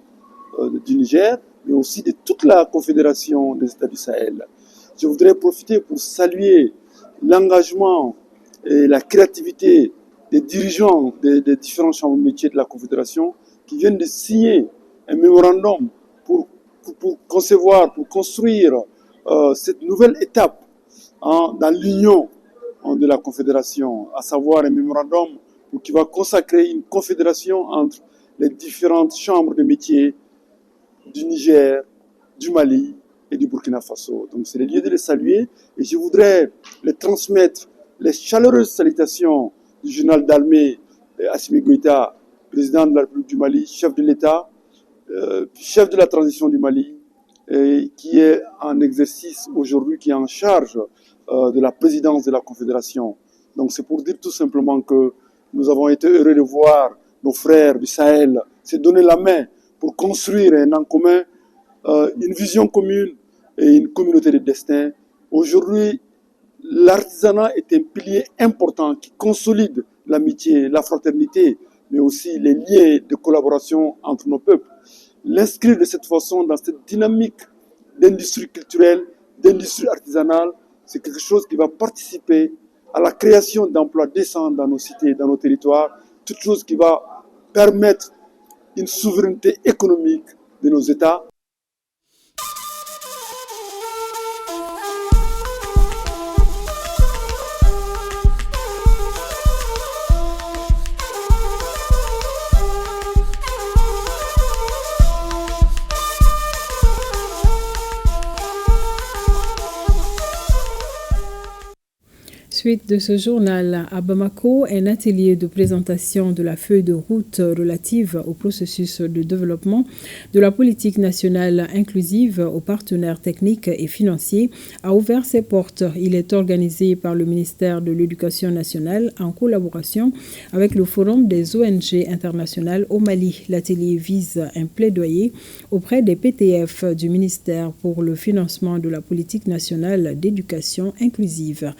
du Niger, mais aussi de toute la Confédération des États du Sahel. Je voudrais profiter pour saluer l'engagement et la créativité des dirigeants des différents chambres de métiers de la Confédération qui viennent de signer un mémorandum pour concevoir, pour construire cette nouvelle étape dans l'union de la Confédération, à savoir un mémorandum qui va consacrer une confédération entre les différentes chambres de métiers du Niger, du Mali et du Burkina Faso. Donc c'est le lieu de les saluer et je voudrais les transmettre les chaleureuses salutations du général d'armée Assimi Goïta, président de la République du Mali, chef de l'État, chef de la transition du Mali, qui est en exercice aujourd'hui, qui est en charge de la présidence de la Confédération. Donc c'est pour dire tout simplement que nous avons été heureux de voir nos frères du Sahel se donner la main pour construire un an commun, une vision commune et une communauté de destin. Aujourd'hui, l'artisanat est un pilier important qui consolide l'amitié, la fraternité, mais aussi les liens de collaboration entre nos peuples. L'inscrire de cette façon dans cette dynamique d'industrie culturelle, d'industrie artisanale, c'est quelque chose qui va participer à la création d'emplois décents dans nos cités, dans nos territoires, toute chose qui va permettre une souveraineté économique de nos États. Suite de ce journal, à Bamako, un atelier de présentation de la feuille de route relative au processus de développement de la politique nationale inclusive aux partenaires techniques et financiers a ouvert ses portes. Il est organisé par le ministère de l'Éducation nationale en collaboration avec le Forum des ONG internationales au Mali. L'atelier vise un plaidoyer auprès des PTF du ministère pour le financement de la politique nationale d'éducation inclusive.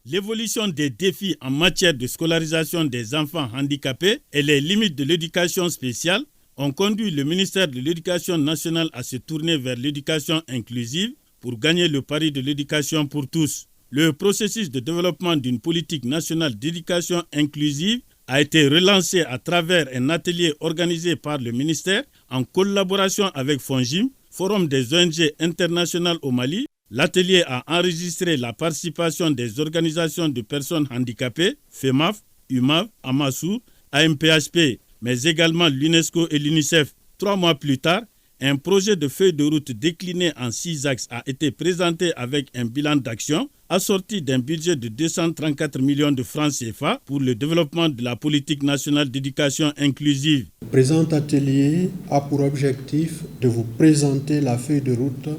L'évolution des défis en matière de scolarisation des enfants handicapés et les limites de l'éducation spéciale ont conduit le ministère de l'Éducation nationale à se tourner vers l'éducation inclusive pour gagner le pari de l'éducation pour tous. Le processus de développement d'une politique nationale d'éducation inclusive a été relancé à travers un atelier organisé par le ministère en collaboration avec FONGIM, Forum des ONG internationales au Mali. L'atelier a enregistré la participation des organisations de personnes handicapées, FEMAF, UMAV, AMASU, AMPHP, mais également l'UNESCO et l'UNICEF. 3 mois plus tard, Un projet de feuille de route décliné en 6 axes a été présenté avec un bilan d'action assorti d'un budget de 234 millions de francs CFA pour le développement de la politique nationale d'éducation inclusive. Le présent atelier a pour objectif de vous présenter la feuille de route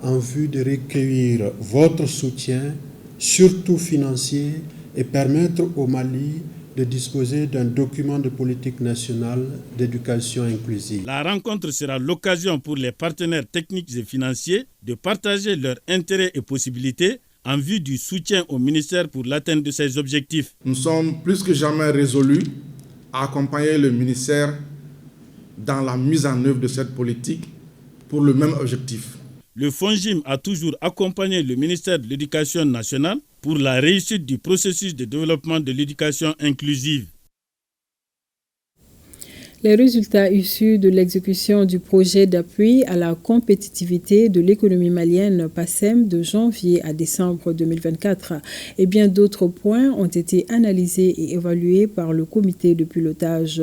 en vue de recueillir votre soutien, surtout financier, et permettre au Mali de disposer d'un document de politique nationale d'éducation inclusive. La rencontre sera l'occasion pour les partenaires techniques et financiers de partager leurs intérêts et possibilités en vue du soutien au ministère pour l'atteinte de ses objectifs. Nous sommes plus que jamais résolus à accompagner le ministère dans la mise en œuvre de cette politique pour le même objectif. Le FONGIM a toujours accompagné le ministère de l'Éducation nationale pour la réussite du processus de développement de l'éducation inclusive. Les résultats issus de l'exécution du projet d'appui à la compétitivité de l'économie malienne PACEM de janvier à décembre 2024 et bien d'autres points ont été analysés et évalués par le comité de pilotage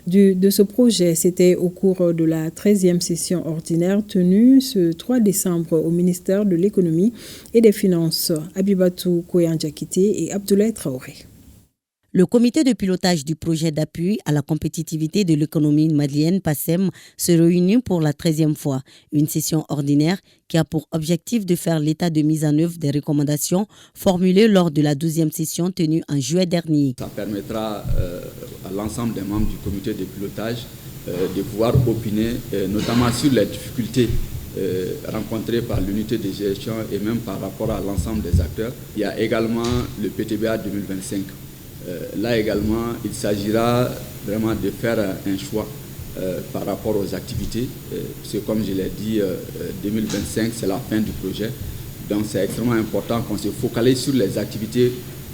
de ce projet. C'était au cours de la 13e session ordinaire tenue ce 3 décembre au ministère de l'économie et des finances. Abibatou Koyan-Diakité et Abdoulaye Traoré. Le comité de pilotage du projet d'appui à la compétitivité de l'économie malienne PACEM se réunit pour la 13e fois. Une session ordinaire qui a pour objectif de faire l'état de mise en œuvre des recommandations formulées lors de la 12e session tenue en juillet dernier. Ça permettra à l'ensemble des membres du comité de pilotage de pouvoir opiner, notamment sur les difficultés rencontrées par l'unité de gestion et même par rapport à l'ensemble des acteurs. Il y a également le PTBA 2025. Là également, il s'agira vraiment de faire un choix par rapport aux activités. C'est comme je l'ai dit, 2025, c'est la fin du projet. Donc c'est extrêmement important qu'on se focalise sur les activités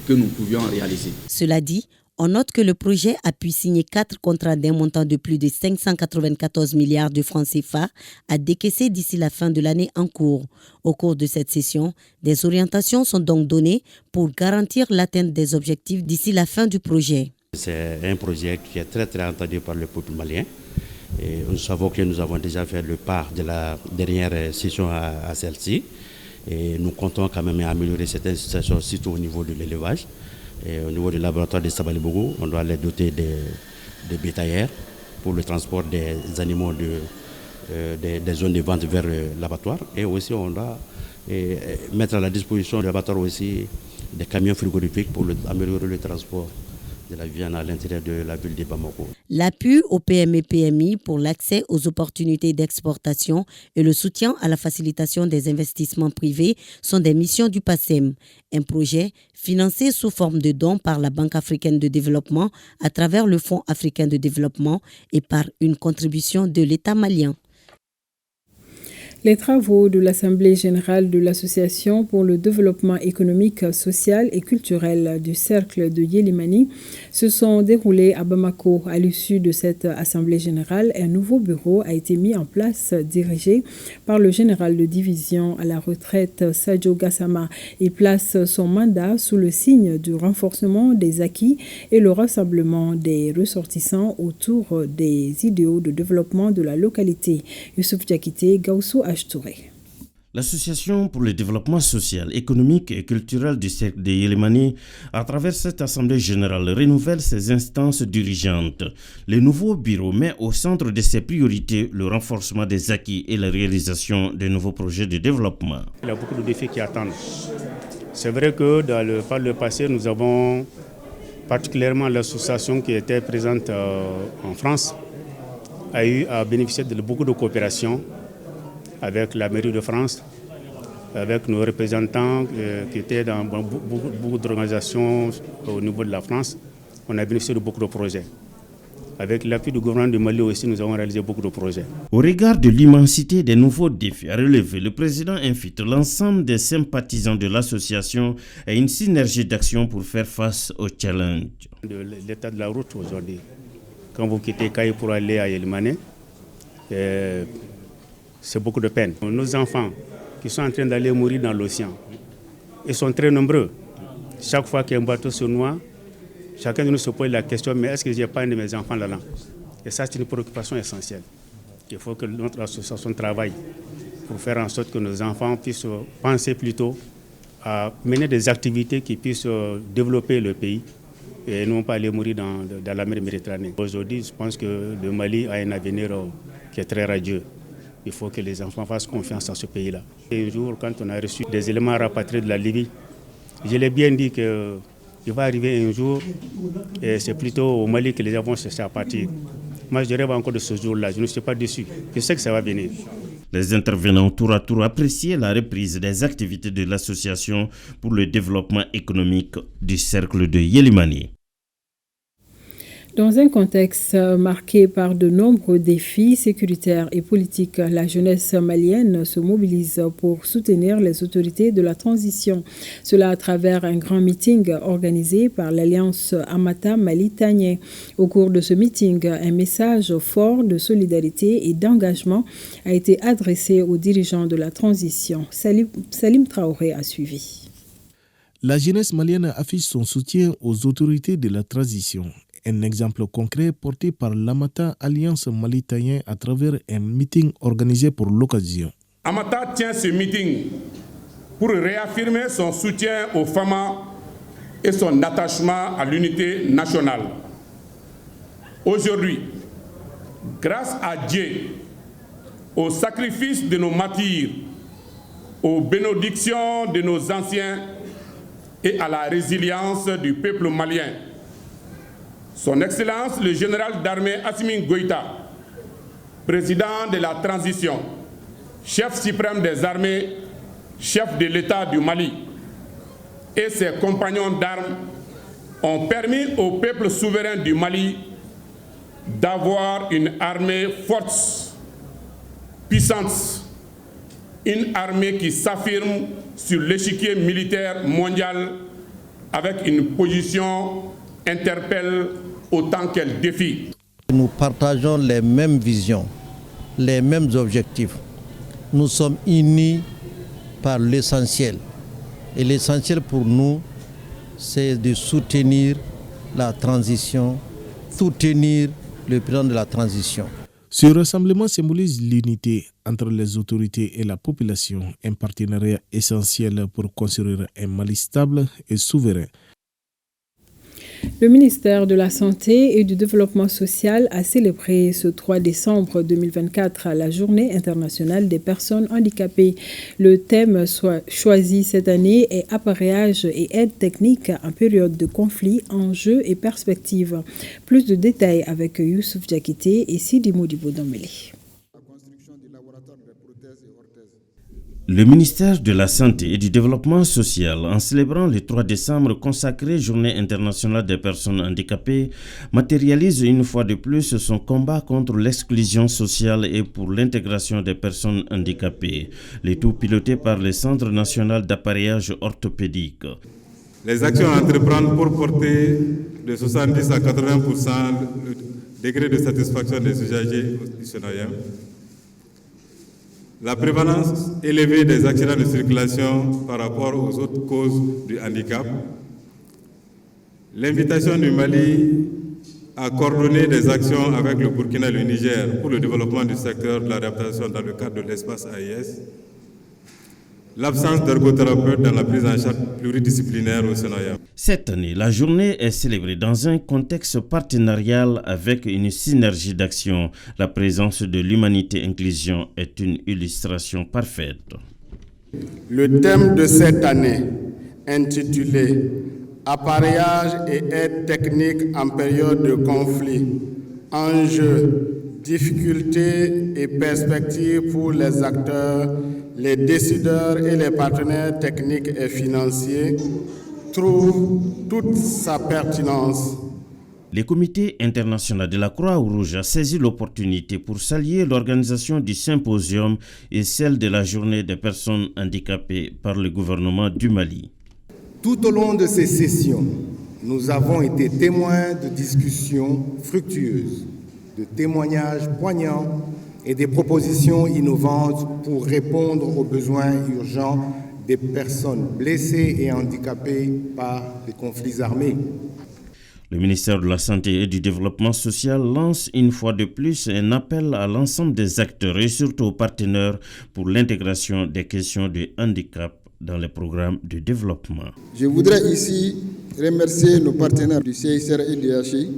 que nous pouvions réaliser. Cela dit, on note que le projet a pu signer 4 contrats d'un montant de plus de 594 milliards de francs CFA à décaisser d'ici la fin de l'année en cours. Au cours de cette session, des orientations sont donc données pour garantir l'atteinte des objectifs d'ici la fin du projet. C'est un projet qui est très entendu par le peuple malien. Et nous savons que nous avons déjà fait le pas de la dernière session à celle-ci. Et nous comptons quand même améliorer cette situation, surtout au niveau de l'élevage. Et au niveau du laboratoire de Sabalibougou, on doit les doter de bétaillères pour le transport des animaux des zones de vente vers l'abattoir. Et aussi, on doit mettre à la disposition de l'abattoir aussi des camions frigorifiques pour améliorer le transport de la viande à l'intérieur de la ville de Bamako. L'appui au PME-PMI pour l'accès aux opportunités d'exportation et le soutien à la facilitation des investissements privés sont des missions du PACEM, un projet financé sous forme de dons par la Banque africaine de développement à travers le Fonds africain de développement et par une contribution de l'État malien. Les travaux de l'Assemblée générale de l'Association pour le développement économique, social et culturel du Cercle de Yélimani se sont déroulés à Bamako. À l'issue de cette Assemblée générale, un nouveau bureau a été mis en place, dirigé par le général de division à la retraite Sadio Gassama. Il place son mandat sous le signe du renforcement des acquis et le rassemblement des ressortissants autour des idéaux de développement de la localité. Youssouf Diakité, Gaussou Touré. L'Association pour le développement social, économique et culturel du Cercle de Yélimani, à travers cette Assemblée générale, renouvelle ses instances dirigeantes. Le nouveau bureau met au centre de ses priorités le renforcement des acquis et la réalisation de nouveaux projets de développement. Il y a beaucoup de défis qui attendent. C'est vrai que par le passé, nous avons particulièrement l'association qui était présente en France, a bénéficié de beaucoup de coopération avec la mairie de France, avec nos représentants qui étaient dans beaucoup d'organisations au niveau de la France. On a bénéficié de beaucoup de projets. Avec l'appui du gouvernement du Mali aussi, nous avons réalisé beaucoup de projets. Au regard de l'immensité des nouveaux défis à relever, le président invite l'ensemble des sympathisants de l'association à une synergie d'action pour faire face aux challenges. L'état de la route aujourd'hui, quand vous quittez Kaï pour aller à Yélimani, c'est beaucoup de peine. Nos enfants qui sont en train d'aller mourir dans l'océan, ils sont très nombreux. Chaque fois qu'un bateau se noie, chacun de nous se pose la question, mais est-ce que je n'ai pas un de mes enfants là-dedans? Et ça, c'est une préoccupation essentielle. Il faut que notre association travaille pour faire en sorte que nos enfants puissent penser plutôt à mener des activités qui puissent développer le pays et non pas aller mourir dans la mer Méditerranée. Aujourd'hui, je pense que le Mali a un avenir qui est très radieux. Il faut que les enfants fassent confiance en ce pays-là. Et un jour, quand on a reçu des éléments rapatriés de la Libye, je l'ai bien dit qu'il va arriver un jour, et c'est plutôt au Mali que les enfants vont chercher à partir. Moi, je rêve encore de ce jour-là, je ne suis pas déçu. Je sais que ça va venir. Les intervenants tour à tour appréciaient la reprise des activités de l'association pour le développement économique du cercle de Yélimani. Dans un contexte marqué par de nombreux défis sécuritaires et politiques, la jeunesse malienne se mobilise pour soutenir les autorités de la transition. Cela à travers un grand meeting organisé par l'Alliance Amata Mali-Tagné. Au cours de ce meeting, un message fort de solidarité et d'engagement a été adressé aux dirigeants de la transition. Salim Traoré a suivi. La jeunesse malienne affiche son soutien aux autorités de la transition. Un exemple concret porté par l'Amata Alliance Mali-Tagné à travers un meeting organisé pour l'occasion. Amata tient ce meeting pour réaffirmer son soutien aux femmes et son attachement à l'unité nationale. Aujourd'hui, grâce à Dieu, au sacrifice de nos martyrs, aux bénédictions de nos anciens et à la résilience du peuple malien, Son Excellence le général d'armée Assimi Goïta, président de la transition, chef suprême des armées, chef de l'État du Mali, et ses compagnons d'armes ont permis au peuple souverain du Mali d'avoir une armée forte, puissante, une armée qui s'affirme sur l'échiquier militaire mondial avec une position interpelle autant qu'elle défie. Nous partageons les mêmes visions, les mêmes objectifs. Nous sommes unis par l'essentiel. Et l'essentiel pour nous, c'est de soutenir la transition, soutenir le président de la transition. Ce rassemblement symbolise l'unité entre les autorités et la population, un partenariat essentiel pour construire un Mali stable et souverain. Le ministère de la Santé et du Développement social a célébré ce 3 décembre 2024 la Journée internationale des personnes handicapées. Le thème choisi cette année est appareillage et aide technique en période de conflit, enjeux et perspectives. Plus de détails avec Youssouf Diakité et Sidi Modibo Dambélé. Le ministère de la Santé et du Développement social, en célébrant le 3 décembre consacré Journée internationale des personnes handicapées, matérialise une fois de plus son combat contre l'exclusion sociale et pour l'intégration des personnes handicapées, le tout piloté par le Centre national d'appareillage orthopédique. Les actions à entreprendre pour porter de 70 à 80% le degré de satisfaction des usagers du citoyen. La prévalence élevée des accidents de circulation par rapport aux autres causes du handicap. L'invitation du Mali à coordonner des actions avec le Burkina et le Niger pour le développement du secteur de la réadaptation dans le cadre de l'espace AIS. L'absence d'ergothérapeutes dans la prise en charge pluridisciplinaire au Sénat. Cette année, la journée est célébrée dans un contexte partenarial avec une synergie d'action. La présence de l'humanité inclusion est une illustration parfaite. Le thème de cette année, intitulé « Appareillage et aide technique en période de conflit, enjeux, difficultés et perspectives pour les acteurs, les décideurs et les partenaires techniques et financiers trouve toute sa pertinence. Le comité international de la Croix-Rouge a saisi l'opportunité pour saluer l'organisation du symposium et celle de la journée des personnes handicapées par le gouvernement du Mali. Tout au long de ces sessions, nous avons été témoins de discussions fructueuses, de témoignages poignants et des propositions innovantes pour répondre aux besoins urgents des personnes blessées et handicapées par les conflits armés. Le ministère de la Santé et du Développement social lance une fois de plus un appel à l'ensemble des acteurs et surtout aux partenaires pour l'intégration des questions de handicap dans les programmes de développement. Je voudrais ici remercier nos partenaires du CICR et du DHI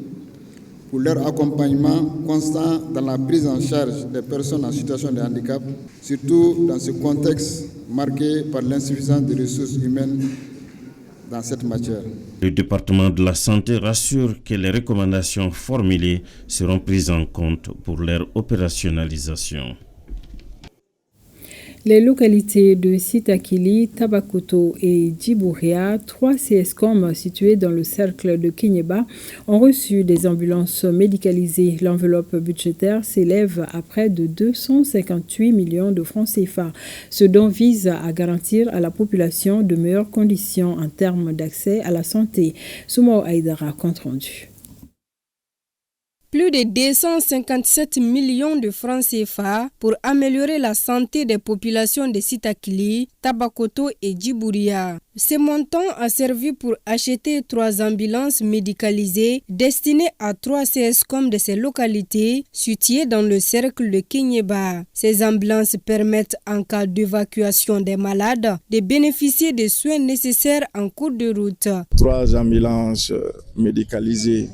pour leur accompagnement constant dans la prise en charge des personnes en situation de handicap, surtout dans ce contexte marqué par l'insuffisance des ressources humaines dans cette matière. Le département de la santé rassure que les recommandations formulées seront prises en compte pour leur opérationnalisation. Les localités de Sitakili, Tabakoto et Djibouria, 3 CSCOM situés dans le cercle de Kéniéba, ont reçu des ambulances médicalisées. L'enveloppe budgétaire s'élève à près de 258 millions de francs CFA, ce dont vise à garantir à la population de meilleures conditions en termes d'accès à la santé. Soumao Aïdara, compte rendu. Plus de 257 millions de francs CFA pour améliorer la santé des populations de Sitakili, Tabakoto et Djibouria. Ce montant a servi pour acheter 3 ambulances médicalisées destinées à 3 CSCOM de ces localités situées dans le cercle de Kéniéba. Ces ambulances permettent en cas d'évacuation des malades de bénéficier des soins nécessaires en cours de route. 3 ambulances médicalisées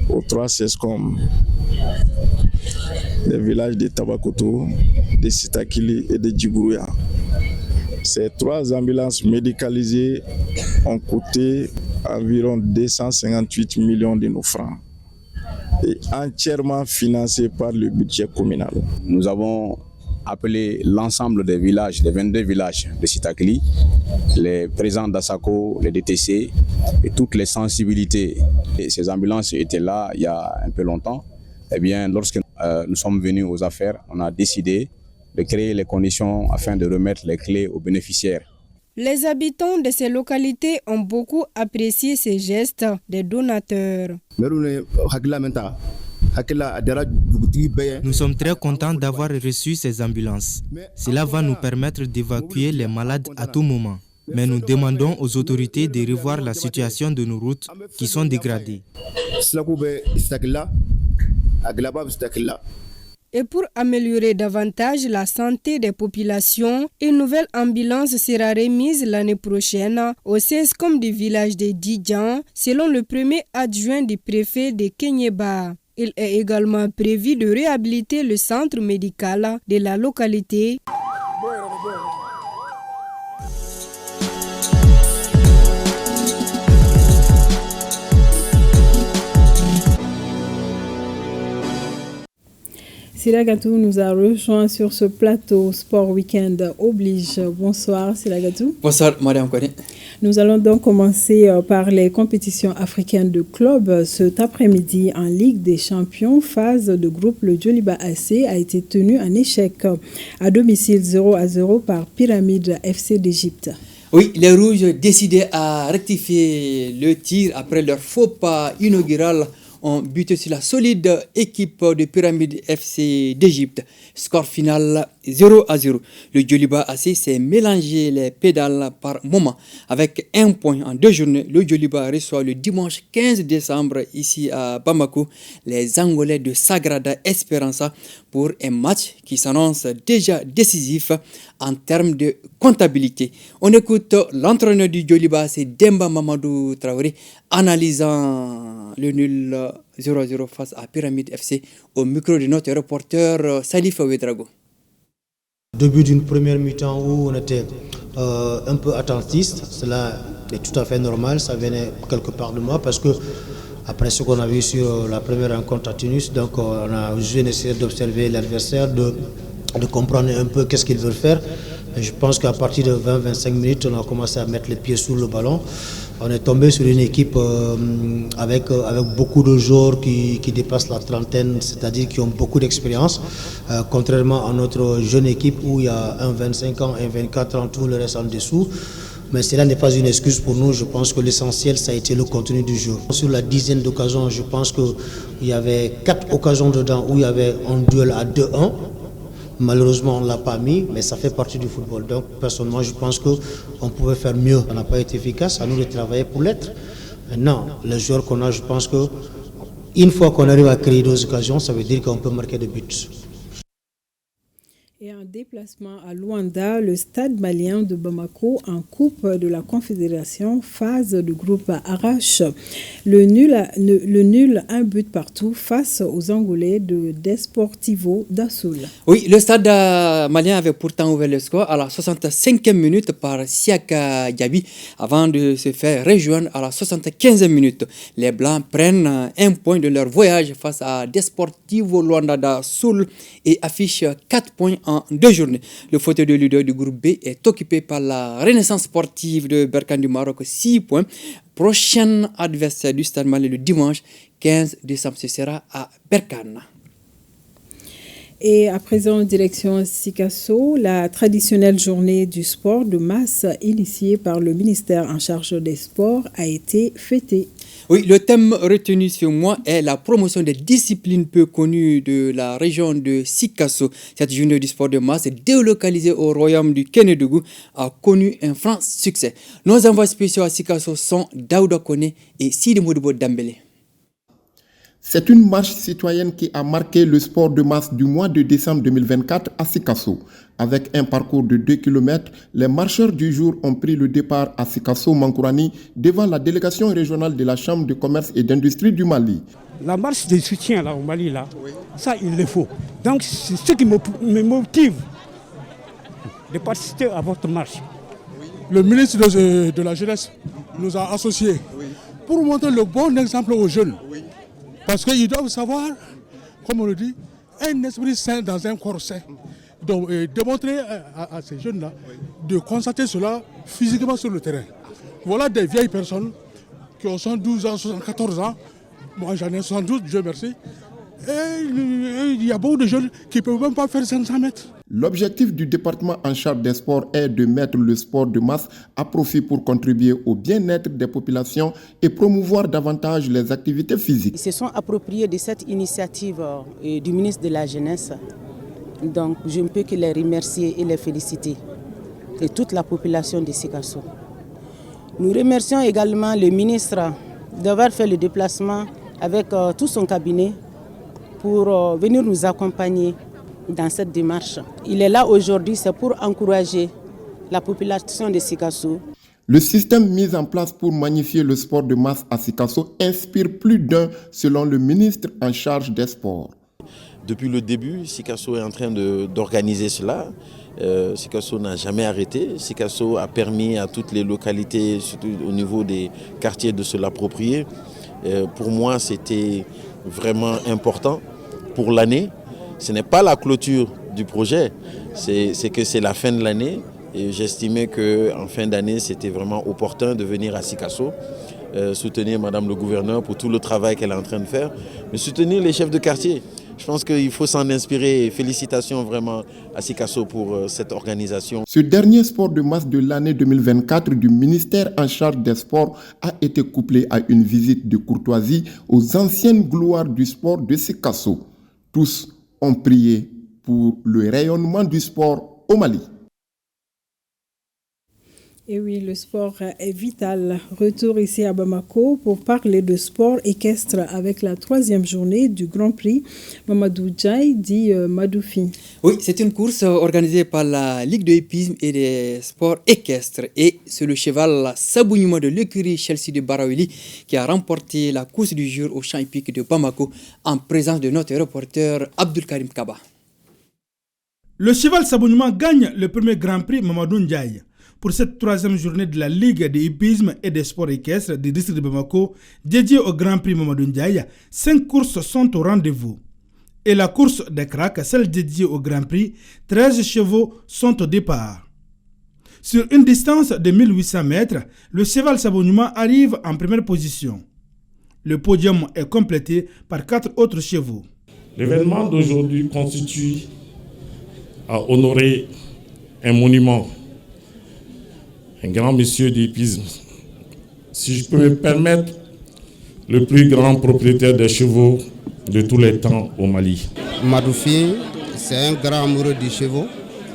aux 3 CSCOM des villages de Tabakoto, de Sitakili et de Djibouria. Ces 3 ambulances médicalisées ont coûté environ 258 millions de nos francs et entièrement financées par le budget communal. Nous avons appelé l'ensemble des villages, des 22 villages de Sitakili, les présidents d'Asako, les DTC et toutes les sensibilités. Et ces ambulances étaient là il y a un peu longtemps. Eh bien, lorsque nous sommes venus aux affaires, on a décidé de créer les conditions afin de remettre les clés aux bénéficiaires. Les habitants de ces localités ont beaucoup apprécié ces gestes des donateurs. Nous sommes très contents d'avoir reçu ces ambulances. Cela va nous permettre d'évacuer les malades à tout moment. Mais nous demandons aux autorités de revoir la situation de nos routes qui sont dégradées. Et pour améliorer davantage la santé des populations, une nouvelle ambulance sera remise l'année prochaine au CSCOM du village de Didjan, selon le premier adjoint du préfet de Kéniéba. Il est également prévu de réhabiliter le centre médical de la localité. Sila Gatou nous a rejoint sur ce plateau Sport Weekend oblige. Bonsoir Sila Gatou. Bonsoir Mariam Kone. Nous allons donc commencer par les compétitions africaines de clubs. Cet après-midi en Ligue des Champions, phase de groupe, le Djoliba AC a été tenu en échec à domicile 0-0 par Pyramide FC d'Égypte. Oui, les Rouges décidaient à rectifier le tir après leur faux pas inaugural ont buté sur la solide équipe de Pyramide FC d'Égypte. Score final 0-0. Le Djoliba AC s'est mélangé les pédales par moment. Avec 1 point en 2 journées, le Djoliba reçoit le dimanche 15 décembre ici à Bamako les Angolais de Sagrada Esperança pour un match qui s'annonce déjà décisif en termes de comptabilité. On écoute l'entraîneur du Djoliba, c'est Demba Mamadou Traoré, analysant le nul 0-0 face à Pyramide FC au micro de notre reporter Salif Ouedraogo. Début d'une première mi-temps où on était un peu attentiste, cela est tout à fait normal, ça venait quelque part de moi parce que après ce qu'on a vu sur la première rencontre à Tunis, donc on a juste essayé d'observer l'adversaire, de comprendre un peu qu'est-ce qu'il veut faire. Et je pense qu'à partir de 20-25 minutes, on a commencé à mettre les pieds sous le ballon. On est tombé sur une équipe avec beaucoup de joueurs qui dépassent la trentaine, c'est-à-dire qui ont beaucoup d'expérience, contrairement à notre jeune équipe où il y a un 25 ans, un 24 ans, tout le reste en dessous. Mais cela n'est pas une excuse pour nous. Je pense que l'essentiel, ça a été le contenu du jeu. Sur la dizaine d'occasions, je pense qu'il y avait 4 occasions dedans où il y avait un duel à 2-1. Malheureusement, on ne l'a pas mis, mais ça fait partie du football. Donc, personnellement, je pense qu'on pouvait faire mieux. On n'a pas été efficace, à nous de travailler pour l'être. Maintenant, les joueurs qu'on a, je pense qu'une fois qu'on arrive à créer des occasions, ça veut dire qu'on peut marquer des buts. Et en déplacement à Luanda, le stade malien de Bamako en Coupe de la Confédération, phase de groupe arrache le nul, un but partout face aux Angolais de Desportivo d'Assoul. Oui, le stade malien avait pourtant ouvert le score à la 65e minute par Siaka Diaby avant de se faire rejoindre à la 75e minute. Les Blancs prennent un point de leur voyage face à Desportivo Luanda d'Assoul et affichent 4 points en 2 journées. Le fauteuil de leader du groupe B est occupé par la Renaissance sportive de Berkane du Maroc, 6 points. Prochain adversaire du Stade malien le dimanche 15 décembre, ce sera à Berkane. Et à présent, direction Sikasso, la traditionnelle journée du sport de masse initiée par le ministère en charge des sports a été fêtée. Oui, le thème retenu ce mois est la promotion des disciplines peu connues de la région de Sikasso. Cette journée du sport de masse délocalisée au royaume du Kénédougou a connu un franc succès. Nos envois spéciaux à Sikasso sont Daouda Kone et Sidi Modibo Dambélé. C'est une marche citoyenne qui a marqué le sport de masse du mois de décembre 2024 à Sikasso. Avec un parcours de 2 km, les marcheurs du jour ont pris le départ à Sikasso-Mankourani devant la délégation régionale de la Chambre de commerce et d'industrie du Mali. La marche de soutien là, au Mali, là, ça il le faut. Donc c'est ce qui me motive de participer à votre marche. Le ministre de la Jeunesse nous a associés pour montrer le bon exemple aux jeunes. Parce qu'ils doivent savoir, comme on le dit, un esprit sain dans un corps sain. Donc, démontrer à ces jeunes-là de constater cela physiquement sur le terrain. Voilà des vieilles personnes qui ont 112 ans, 74 ans. Moi, j'en ai 72, Dieu merci. Et il y a beaucoup de jeunes qui ne peuvent même pas faire 500 mètres. L'objectif du département en charge des sports est de mettre le sport de masse à profit pour contribuer au bien-être des populations et promouvoir davantage les activités physiques. Ils se sont appropriés de cette initiative du ministre de la Jeunesse. Donc je ne peux que les remercier et les féliciter et toute la population de Sikasso. Nous remercions également le ministre d'avoir fait le déplacement avec tout son cabinet pour venir nous accompagner dans cette démarche. Il est là aujourd'hui, c'est pour encourager la population de Sikasso. Le système mis en place pour magnifier le sport de masse à Sikasso inspire plus d'un, selon le ministre en charge des sports. Depuis le début, Sikasso est en train d'organiser cela. Sikasso n'a jamais arrêté. Sikasso a permis à toutes les localités, surtout au niveau des quartiers, de se l'approprier. Pour moi, c'était vraiment important pour l'année. Ce n'est pas la clôture du projet, c'est que c'est la fin de l'année. Et j'estimais qu'en fin d'année, c'était vraiment opportun de venir à Sikasso, soutenir Madame le gouverneur pour tout le travail qu'elle est en train de faire, mais soutenir les chefs de quartier. Je pense qu'il faut s'en inspirer. Félicitations vraiment à Sikasso pour cette organisation. Ce dernier sport de masse de l'année 2024 du ministère en charge des sports a été couplé à une visite de courtoisie aux anciennes gloires du sport de Sikasso. Tous ont prié pour le rayonnement du sport au Mali. Et oui, le sport est vital. Retour ici à Bamako pour parler de sport équestre avec la 3e journée du Grand Prix Mamadou Ndiaye dit Madoufi. Oui, c'est une course organisée par la Ligue de hippisme et des sports équestres. Et c'est le cheval Sabounima de l'écurie Chelsea de Baraouli qui a remporté la course du jour au champ hippique de Bamako en présence de notre reporter Abdul Karim Kaba. Le cheval Sabounima gagne le premier Grand Prix Mamadou Ndiaye. Pour cette 3e journée de la Ligue de hippisme et des sports équestres du district de Bamako, dédiée au Grand Prix Mamadou Ndiaye, 5 courses sont au rendez-vous. Et la course des cracks, celle dédiée au Grand Prix, 13 chevaux sont au départ. Sur une distance de 1800 mètres, le cheval Sabounima arrive en première position. Le podium est complété par 4 autres chevaux. L'événement d'aujourd'hui constitue à honorer un monument, un grand monsieur du hippisme, si je peux me permettre, le plus grand propriétaire des chevaux de tous les temps au Mali. Madoufi, c'est un grand amoureux des chevaux,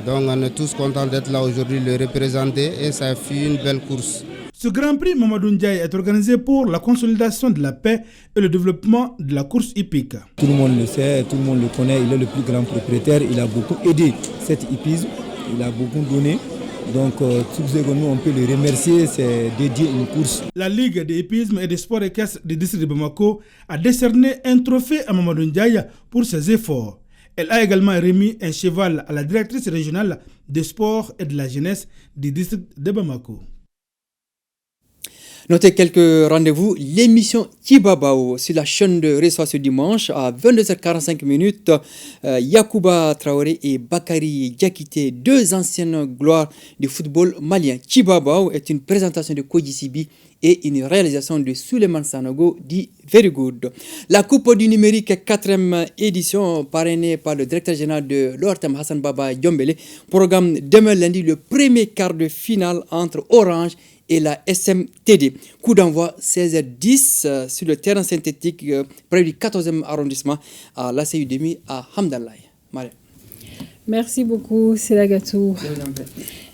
donc on est tous contents d'être là aujourd'hui, le représenter, et ça fut une belle course. Ce Grand Prix Mamadou Ndiaye est organisé pour la consolidation de la paix et le développement de la course hippique. Tout le monde le sait, tout le monde le connaît, il est le plus grand propriétaire, il a beaucoup aidé cette hippisme, il a beaucoup donné. Donc, tout ce que nous, on peut le remercier, c'est dédié une course. La Ligue des hippisme et des sports équestres du district de Bamako a décerné un trophée à Mamadou Ndiaye pour ses efforts. Elle a également remis un cheval à la directrice régionale des sports et de la jeunesse du district de Bamako. Notez quelques rendez-vous. L'émission Kibabao sur la chaîne de reçoit ce dimanche à 22h45. Yacouba Traoré et Bakary Diakité, deux anciennes gloires du football malien. Kibabao est une présentation de Koji Sibi et une réalisation de Suleiman Sanogo dit Very Good. La Coupe du numérique 4e édition parrainée par le directeur général de l'ORTM Hassan Baba Diombele. Programme demain lundi le premier quart de finale entre Orange et la SMTD. Coup d'envoi 16h10 sur le terrain synthétique près du 14e arrondissement à l'ACUDEMI à Hamdallah. Merci beaucoup, Selagatou.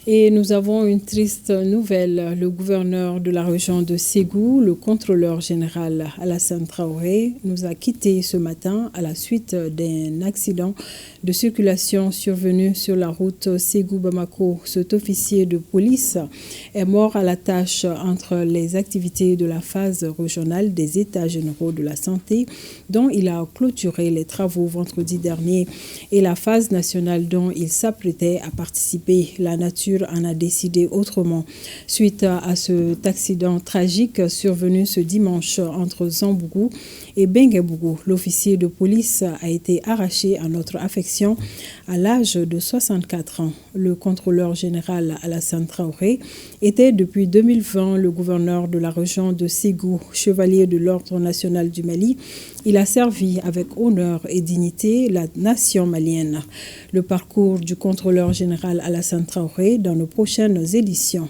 Et nous avons une triste nouvelle. Le gouverneur de la région de Ségou, le contrôleur général Alassane Traoré, nous a quittés ce matin à la suite d'un accident de circulation survenu sur la route Ségou-Bamako. Cet officier de police est mort à la tâche entre les activités de la phase régionale des États généraux de la santé, dont il a clôturé les travaux vendredi dernier, et la phase nationale dont il s'apprêtait à participer. La nature en a décidé autrement. Suite à cet accident tragique survenu ce dimanche entre Zambougou et Benguebougou, l'officier de police a été arraché à notre affection à l'âge de 64 ans. Le contrôleur général Alassane Traoré était depuis 2020 le gouverneur de la région de Ségou, chevalier de l'Ordre national du Mali. Il a servi avec honneur et dignité la nation malienne. Le parcours du contrôleur général Alassane Traoré dans nos prochaines éditions.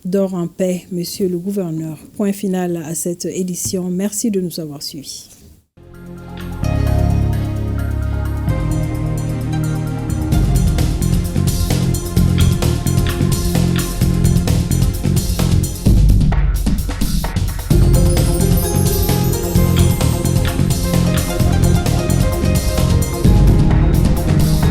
Dors en paix, monsieur le gouverneur. Point final à cette édition. Merci de nous avoir suivis.